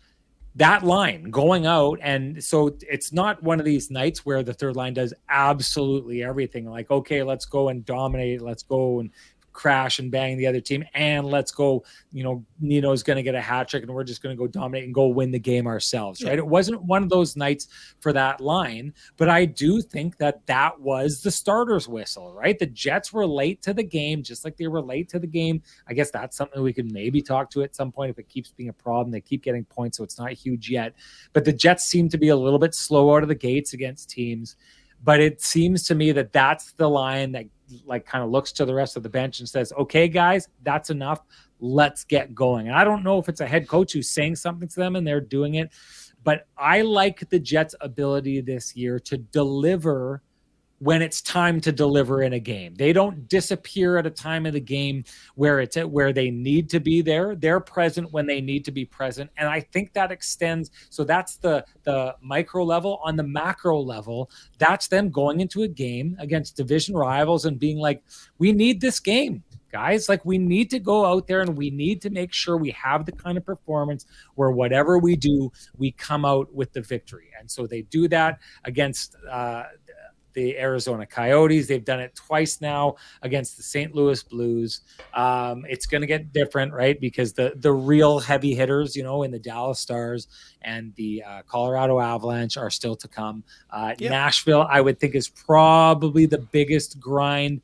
that line going out, and so it's not one of these nights where the third line does absolutely everything. Like, okay, let's go and dominate. Let's go and crash and bang the other team, and let's go, Nino's going to get a hat trick and we're just going to go dominate and go win the game ourselves, right? It wasn't one of those nights for that line, but I do think that was the starter's whistle, right? The Jets were late to the game, just like they were late to the game. I guess that's something we could maybe talk to at some point if it keeps being a problem. They keep getting points, so it's not huge yet, but the Jets seem to be a little bit slow out of the gates against teams. But it seems to me that that's the line that like kind of looks to the rest of the bench and says, okay, guys, that's enough. Let's get going. And I don't know if it's a head coach who's saying something to them and they're doing it, but I like the Jets' ability this year to deliver when it's time to deliver in a game. They don't disappear at a time of the game where it's at where they need to be there. They're present when they need to be present. And I think that extends. So that's the micro level. On the macro level, that's them going into a game against division rivals and being like, we need this game, guys. Like, we need to go out there and we need to make sure we have the kind of performance where whatever we do, we come out with the victory. And so they do that against the Arizona Coyotes. They've done it twice now against the St. Louis Blues. It's going to get different, right? Because the real heavy hitters, in the Dallas Stars and the Colorado Avalanche are still to come. Nashville, I would think, is probably the biggest grind.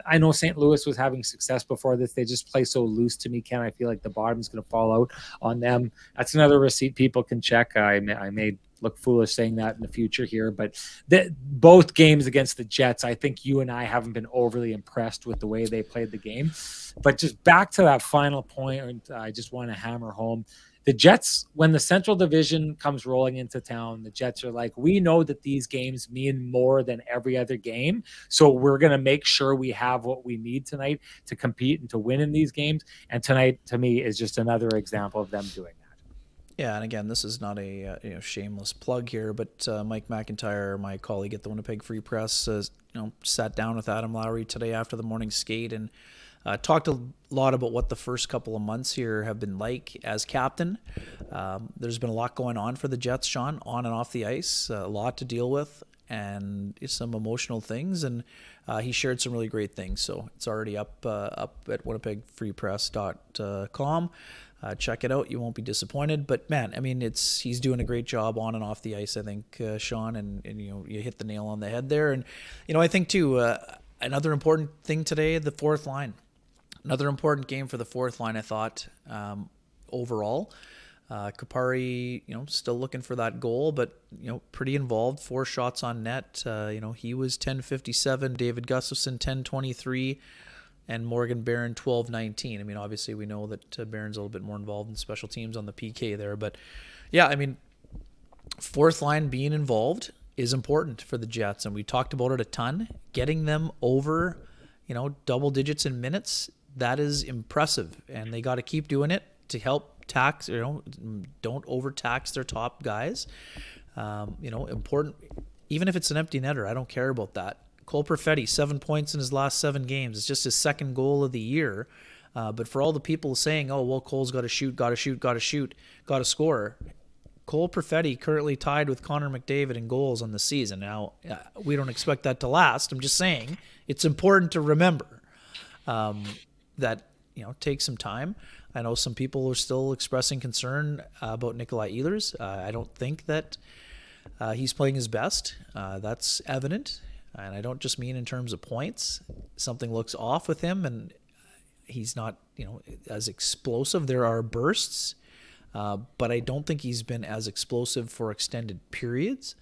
I know St. Louis was having success before this. They just play so loose to me, Ken. I feel like the bottom's going to fall out on them. That's another receipt people can check. I made look foolish saying that in the future here, but both games against the Jets, I think you and I haven't been overly impressed with the way they played the game. But just back to that final point, I just want to hammer home. The Jets, when the Central Division comes rolling into town, the Jets are like, we know that these games mean more than every other game, so we're going to make sure we have what we need tonight to compete and to win in these games. And tonight, to me, is just another example of them doing that. Yeah, and again, this is not a shameless plug here, but Mike McIntyre, my colleague at the Winnipeg Free Press, sat down with Adam Lowry today after the morning skate and talked a lot about what the first couple of months here have been like as captain. There's been a lot going on for the Jets, Sean, on and off the ice, a lot to deal with, and some emotional things, and he shared some really great things. So it's already up at winnipegfreepress.com. Check it out. You won't be disappointed. But man, I mean, he's doing a great job on and off the ice, I think, Sean, and you hit the nail on the head there. And I think too, another important thing today, the fourth line, another important game for the fourth line. I thought overall, Kupari, still looking for that goal, but pretty involved. 4 shots on net. He was 10:57. David Gustafsson 10:23. And Morgan Barron 12-19. I mean, obviously we know that Barron's a little bit more involved in special teams on the PK there. But yeah, I mean, fourth line being involved is important for the Jets. And we talked about it a ton. Getting them over, double digits in minutes, that is impressive. And they got to keep doing it to help tax, don't overtax their top guys. Important, even if it's an empty netter, I don't care about that. Cole Perfetti, 7 points in his last 7 games. It's just his second goal of the year. But for all the people saying, oh, well, Cole's got to shoot, got to score. Cole Perfetti currently tied with Connor McDavid in goals on the season. Now, we don't expect that to last. I'm just saying it's important to remember that, take some time. I know some people are still expressing concern about Nikolai Ehlers. I don't think that he's playing his best. That's evident. And I don't just mean in terms of points. Something looks off with him, and he's not, as explosive. There are bursts, but I don't think he's been as explosive for extended periods.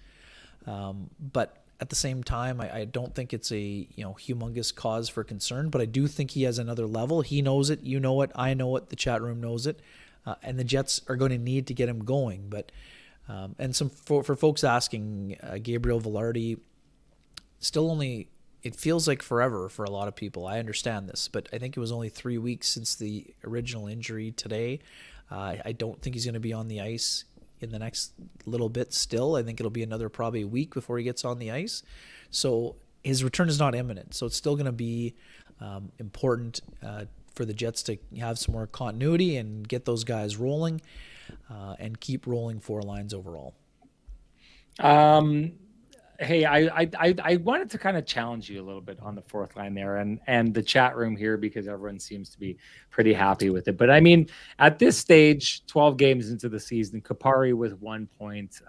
But at the same time, I don't think it's a humongous cause for concern. But I do think he has another level. He knows it. You know it. I know it. The chat room knows it. And the Jets are going to need to get him going. But and for folks asking, Gabriel Velarde, still only, it feels like forever for a lot of people. I understand this, but I think it was only 3 weeks since the original injury today. I don't think he's going to be on the ice in the next little bit still. I think it'll be another probably a week before he gets on the ice. So his return is not imminent. So it's still going to be important for the Jets to have some more continuity and get those guys rolling and keep rolling 4 lines overall. Hey, I wanted to kind of challenge you a little bit on the 4th line there and the chat room here, because everyone seems to be pretty happy with it. But I mean, at this stage, 12 games into the season, Kupari with 1 point,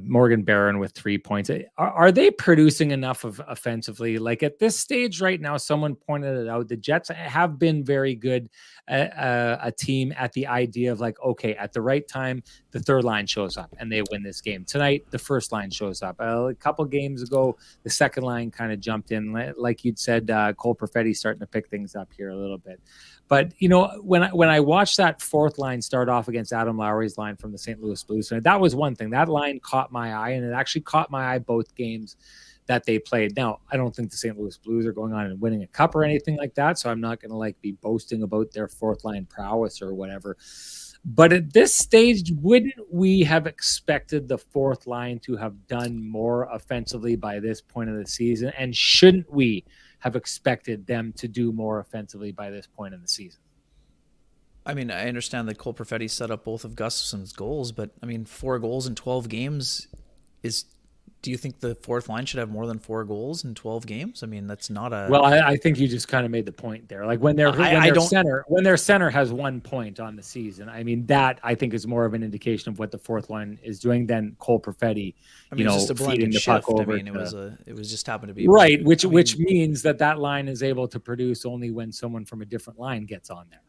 Morgan Barron with 3 points. Are they producing enough of offensively? Like at this stage right now, someone pointed it out. The Jets have been very good, a team at the idea of like, okay, at the right time, the 3rd line shows up and they win this game. Tonight, the 1st line shows up. A couple games ago, the 2nd line kind of jumped in. Like you'd said, Cole Perfetti starting to pick things up here a little bit. But, when I watched that 4th line start off against Adam Lowry's line from the St. Louis Blues, that was one thing. That line caught my eye, and it actually caught my eye both games that they played. Now, I don't think the St. Louis Blues are going on and winning a cup or anything like that, so I'm not going to be boasting about their 4th line prowess or whatever. But at this stage, wouldn't we have expected the 4th line to have done more offensively by this point of the season? And shouldn't we have expected them to do more offensively by this point in the season? I mean, I understand that Cole Perfetti set up both of Gustafson's goals, but I mean, 4 goals in 12 games is. Do you think the 4th line should have more than 4 goals in 12 games? I mean, that's not a. Well, I think you just kind of made the point there. Like when their center has 1 point on the season, I mean, that I think is more of an indication of what the 4th line is doing than Cole Perfetti. I mean, it's just a feeding the shift. puck over. I mean, it was just happened to be right, which means that line is able to produce only when someone from a different line gets on there.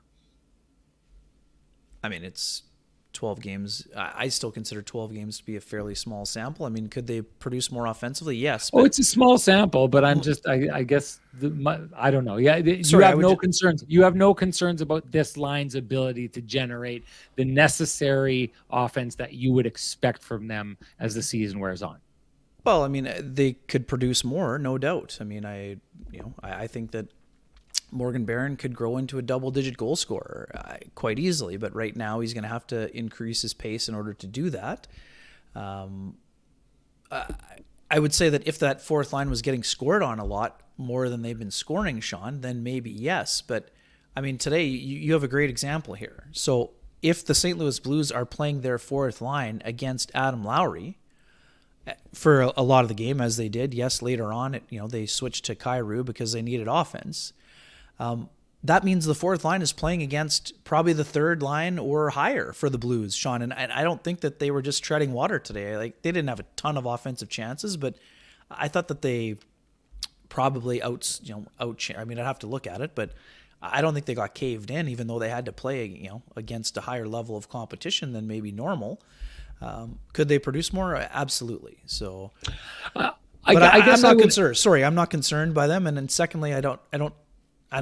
I mean, it's 12 games. I still consider 12 games to be a fairly small sample. I mean, could they produce more offensively? Yes. But, it's a small sample, but I'm just, I guess, I don't know. Yeah, you have no concerns. You have no concerns about this line's ability to generate the necessary offense that you would expect from them as the season wears on. Well, I mean, they could produce more, no doubt. I mean, I think that Morgan Barron could grow into a double-digit goal scorer quite easily, but right now he's going to have to increase his pace in order to do that. I would say that if that 4th line was getting scored on a lot more than they've been scoring, Sean, then maybe yes. But, I mean, today you have a great example here. So if the St. Louis Blues are playing their 4th line against Adam Lowry for a lot of the game, as they did, yes, later on, they switched to Kyrou because they needed offense. That means the 4th line is playing against probably the 3rd line or higher for the Blues, Sean. And I don't think that they were just treading water today. Like, they didn't have a ton of offensive chances, but I thought that they probably I mean, I'd have to look at it, but I don't think they got caved in, even though they had to play, against a higher level of competition than maybe normal. Could they produce more? Absolutely. So, I guess I'm not concerned. Sorry, I'm not concerned by them. And then secondly, I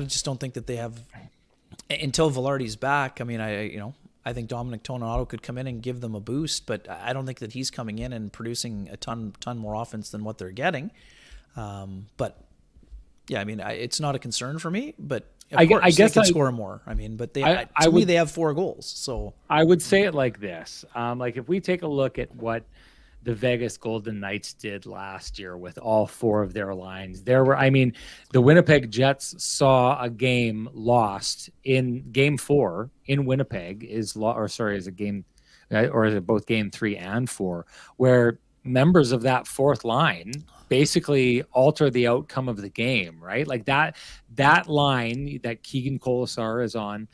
just don't think that they have, until Velarde's back. I mean, I think Dominic Toninato could come in and give them a boost, but I don't think that he's coming in and producing a ton more offense than what they're getting. But yeah, I mean, it's not a concern for me. But of course, I guess they could score more. I mean, but they have 4 goals. So I would say it like this: like if we take a look at what the Vegas Golden Knights did last year with all 4 of their lines. The Winnipeg Jets saw a game lost in game 4 in Winnipeg is it both game 3 and 4, where members of that fourth line basically alter the outcome of the game, right? Like that line that Keegan Colasar is on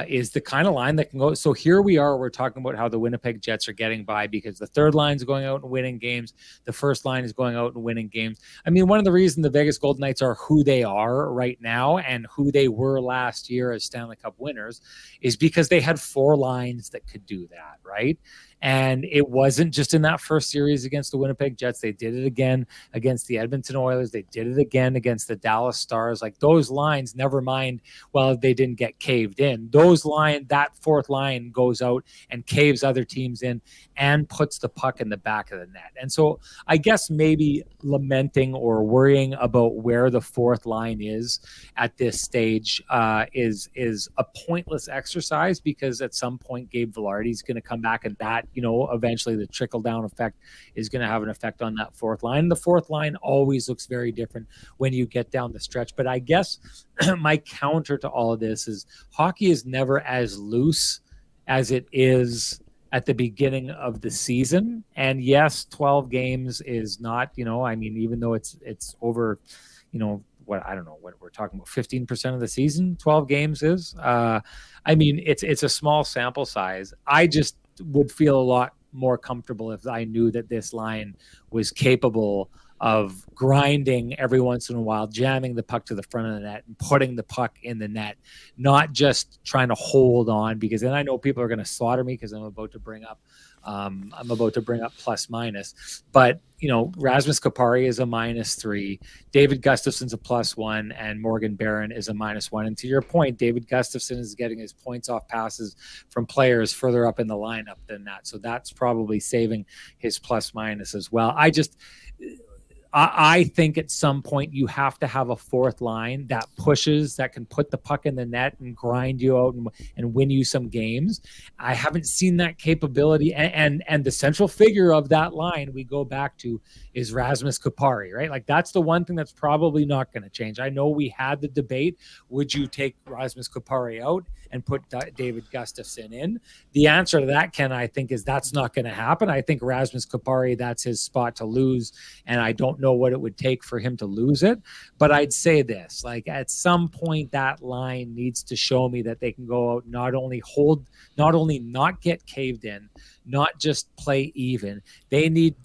is the kind of line that can go. So here we are, we're talking about how the Winnipeg Jets are getting by because the third line is going out and winning games. The first line is going out and winning games. I mean, one of the reasons the Vegas Golden Knights are who they are right now and who they were last year as Stanley Cup winners is because they had four lines that could do that, right? And it wasn't just in that first series against the Winnipeg Jets. They did it again against the Edmonton Oilers. They did it again against the Dallas Stars. Like those lines, never mind, well, they didn't get caved in. That fourth line goes out and caves other teams in and puts the puck in the back of the net. And so I guess maybe lamenting or worrying about where the fourth line is at this stage is a pointless exercise because at some point Gabe Vilardi is going to come back and that, eventually the trickle down effect is going to have an effect on that fourth line. The fourth line always looks very different when you get down the stretch. But I guess my counter to all of this is hockey is never as loose as it is at the beginning of the season. And yes, 12 games is not, even though it's over, I don't know what we're talking about, 15% of the season, 12 games is. It's a small sample size. I just would feel a lot more comfortable if I knew that this line was capable of grinding every once in a while, jamming the puck to the front of the net and putting the puck in the net, not just trying to hold on, because then I know people are going to slaughter me because I'm about to bring up plus minus, but Rasmus Kupari is a -3, David Gustafson's a +1, and Morgan Barron is a -1. And to your point, David Gustafson is getting his points off passes from players further up in the lineup than that. So that's probably saving his plus minus as well. I think at some point you have to have a fourth line that pushes, that can put the puck in the net and grind you out and win you some games. I haven't seen that capability. And the central figure of that line we go back to is Rasmus Kupari, right? Like that's the one thing that's probably not going to change. I know we had the debate, would you take Rasmus Kupari out and put David Gustafson in? The answer to that, Ken, I think is that's not going to happen. I think Rasmus Kupari, that's his spot to lose. And I don't know what it would take for him to lose it. But I'd say this, like at some point that line needs to show me that they can go out, not only not get caved in, not just play even. They need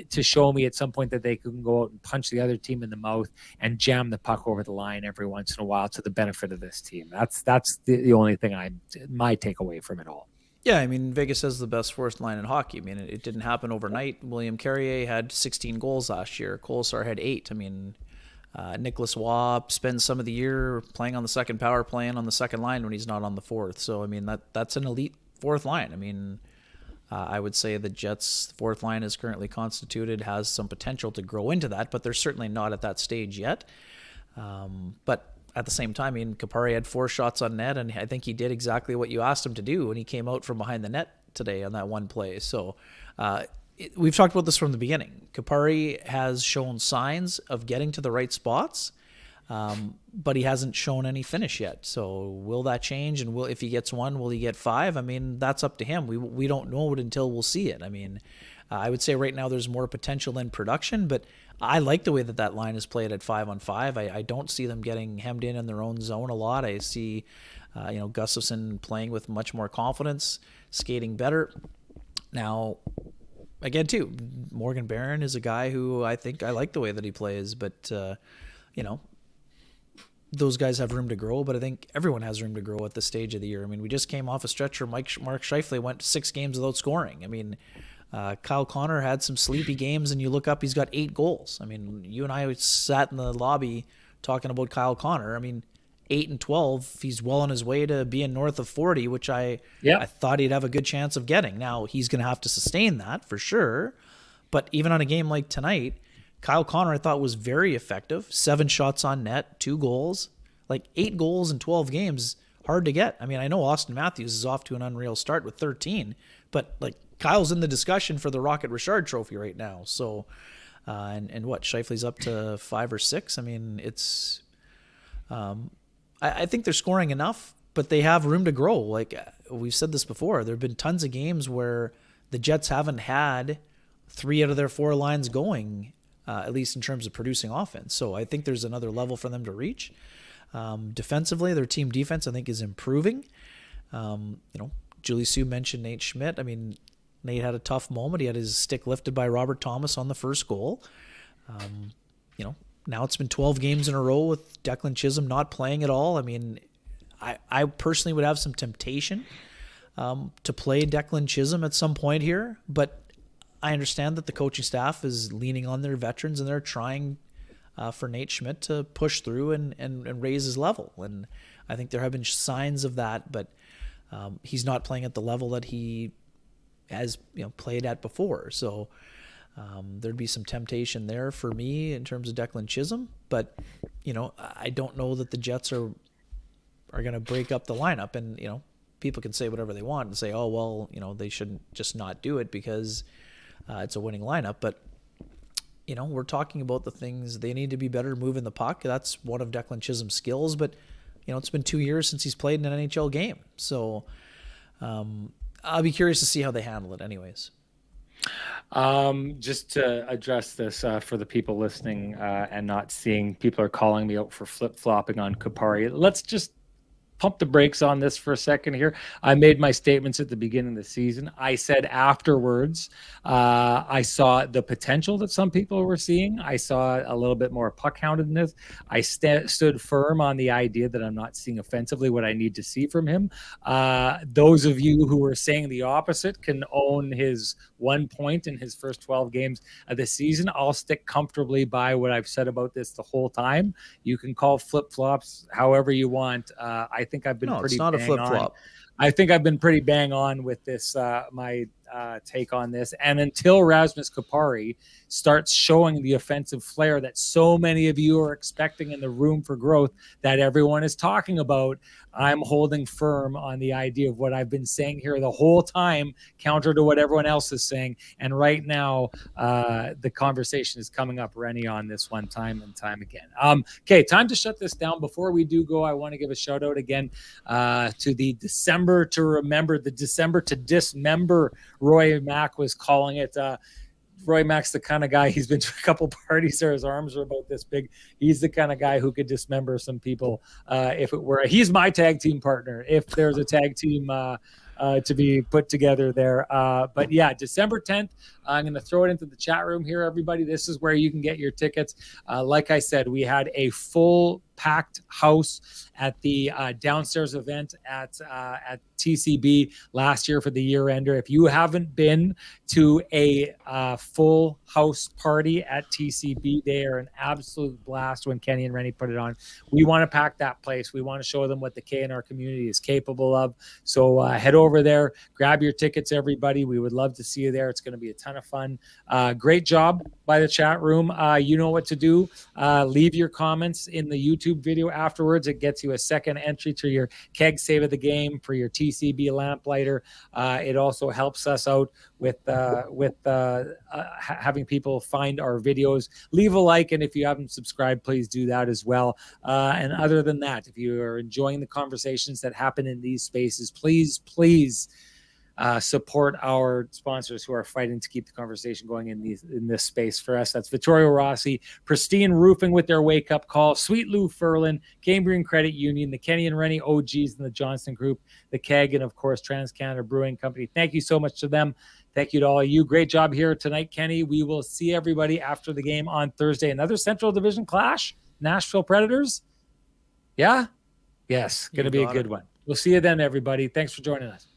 to show me at some point that they can go out and punch the other team in the mouth and jam the puck over the line every once in a while to the benefit of this team. That's the only thing my takeaway from it all. Yeah, Vegas has the best fourth line in hockey. It didn't happen overnight. William Carrier had 16 goals last year. Colasar had 8. Nicholas Waugh spends some of the year playing on the second power play and on the second line when he's not on the fourth. So, that's an elite fourth line. I would say the Jets' fourth line is currently constituted, has some potential to grow into that, but they're certainly not at that stage yet. But at the same time, Kupari had 4 shots on net, and I think he did exactly what you asked him to do when he came out from behind the net today on that one play. So we've talked about this from the beginning. Kupari has shown signs of getting to the right spots, but he hasn't shown any finish yet. So will that change? And if he gets 1, will he get 5? That's up to him. We don't know it until we'll see it. I would say right now there's more potential than production, but I like the way that line is played at 5-on-5. I don't see them getting hemmed in their own zone a lot. I see, Gustafson playing with much more confidence, skating better. Now, again, too, Morgan Barron is a guy who I think I like the way that he plays, but, those guys have room to grow, but I think everyone has room to grow at this stage of the year. We just came off a stretch where Mark Scheifele went 6 games without scoring. Kyle Connor had some sleepy games, and you look up, he's got 8 goals. You and I sat in the lobby talking about Kyle Connor. 8 and 12, he's well on his way to being north of 40, which I thought he'd have a good chance of getting. Now, he's going to have to sustain that for sure, but even on a game like tonight, Kyle Connor I thought was very effective. 7 shots on net, 2 goals. 8 goals in 12 games, hard to get. I know Austin Matthews is off to an unreal start with 13, but Kyle's in the discussion for the Rocket Richard Trophy right now. So, and what, Scheifele's up to 5 or 6. It's, I think they're scoring enough, but they have room to grow. We've said this before, there have been tons of games where the Jets haven't had 3 out of their 4 lines going, at least in terms of producing offense. So I think there's another level for them to reach. Defensively, their team defense, I think, is improving. Julie Sue mentioned Nate Schmidt. I mean, Nate had a tough moment. He had his stick lifted by Robert Thomas on the first goal. Now it's been 12 games in a row with Declan Chisholm not playing at all. I mean, I personally would have some temptation to play Declan Chisholm at some point here, but I understand that the coaching staff is leaning on their veterans and they're trying for Nate Schmidt to push through and raise his level. And I think there have been signs of that, but he's not playing at the level that he has played at before. So there'd be some temptation there for me in terms of Declan Chisholm, but I don't know that the Jets are going to break up the lineup. And people can say whatever they want and say, oh well, they shouldn't just not do it because it's a winning lineup. But we're talking about the things they need to be better moving the puck. That's one of Declan Chisholm's skills, but it's been 2 years since he's played in an NHL game, so I'll be curious to see how they handle it anyways. Just to address this for the people listening and not seeing, people are calling me out for flip-flopping on Kupari. Let's just pump the brakes on this for a second here. I made my statements at the beginning of the season. I said afterwards, I saw the potential that some people were seeing. I saw a little bit more puck-houndedness. I stood firm on the idea that I'm not seeing offensively what I need to see from him. Those of you who were saying the opposite can own his 1 point in his first 12 games of the season. I'll stick comfortably by what I've said about this the whole time. You can call flip-flops however you want. I think I've been pretty. It's not a flip-flop. I think I've been pretty bang on with this, my take on this. And until Rasmus Kupari starts showing the offensive flair that so many of you are expecting in the room for growth that everyone is talking about, I'm holding firm on the idea of what I've been saying here the whole time, counter to what everyone else is saying. And right now, the conversation is coming up, Renny, on this one time and time again. Okay, time to shut this down. Before we do go, I want to give a shout out again to the December to remember, the December to dismember, Roy Mack was calling it. Roy Mack's the kind of guy, he's been to a couple parties there, his arms are about this big. He's the kind of guy who could dismember some people if it were. He's my tag team partner if there's a tag team to be put together there. But yeah, December 10th, I'm going to throw it into the chat room here, everybody. This is where you can get your tickets. Like I said, we had a full packed house at the downstairs event at TCB last year for the year ender. If you haven't been to a full house party at TCB, they are an absolute blast when Kenny and Renny put it on. We want to pack that place. We want to show them what the K&R community is capable of. So head over there, grab your tickets, everybody. We would love to see you there. It's going to be a ton of fun. Great job by the chat room. You know what to do. Leave your comments in the YouTube video afterwards. It gets you a second entry to your keg save of the game for your TCB lamplighter. It also helps us out with having people find our videos. Leave a like, and if you haven't subscribed, please do that as well. And other than that, if you are enjoying the conversations that happen in these spaces, please support our sponsors who are fighting to keep the conversation going in this space for us. That's Vittorio Rossi, Pristine Roofing with their wake-up call, Sweet Lou Ferlin, Cambrian Credit Union, the Kenny and Renny OGs and the Johnston Group, the Keg, and of course, Trans-Canada Brewing Company. Thank you so much to them. Thank you to all of you. Great job here tonight, Kenny. We will see everybody after the game on Thursday. Another Central Division clash, Nashville Predators. Yeah? Yes, going to be a good one. We'll see you then, everybody. Thanks for joining us.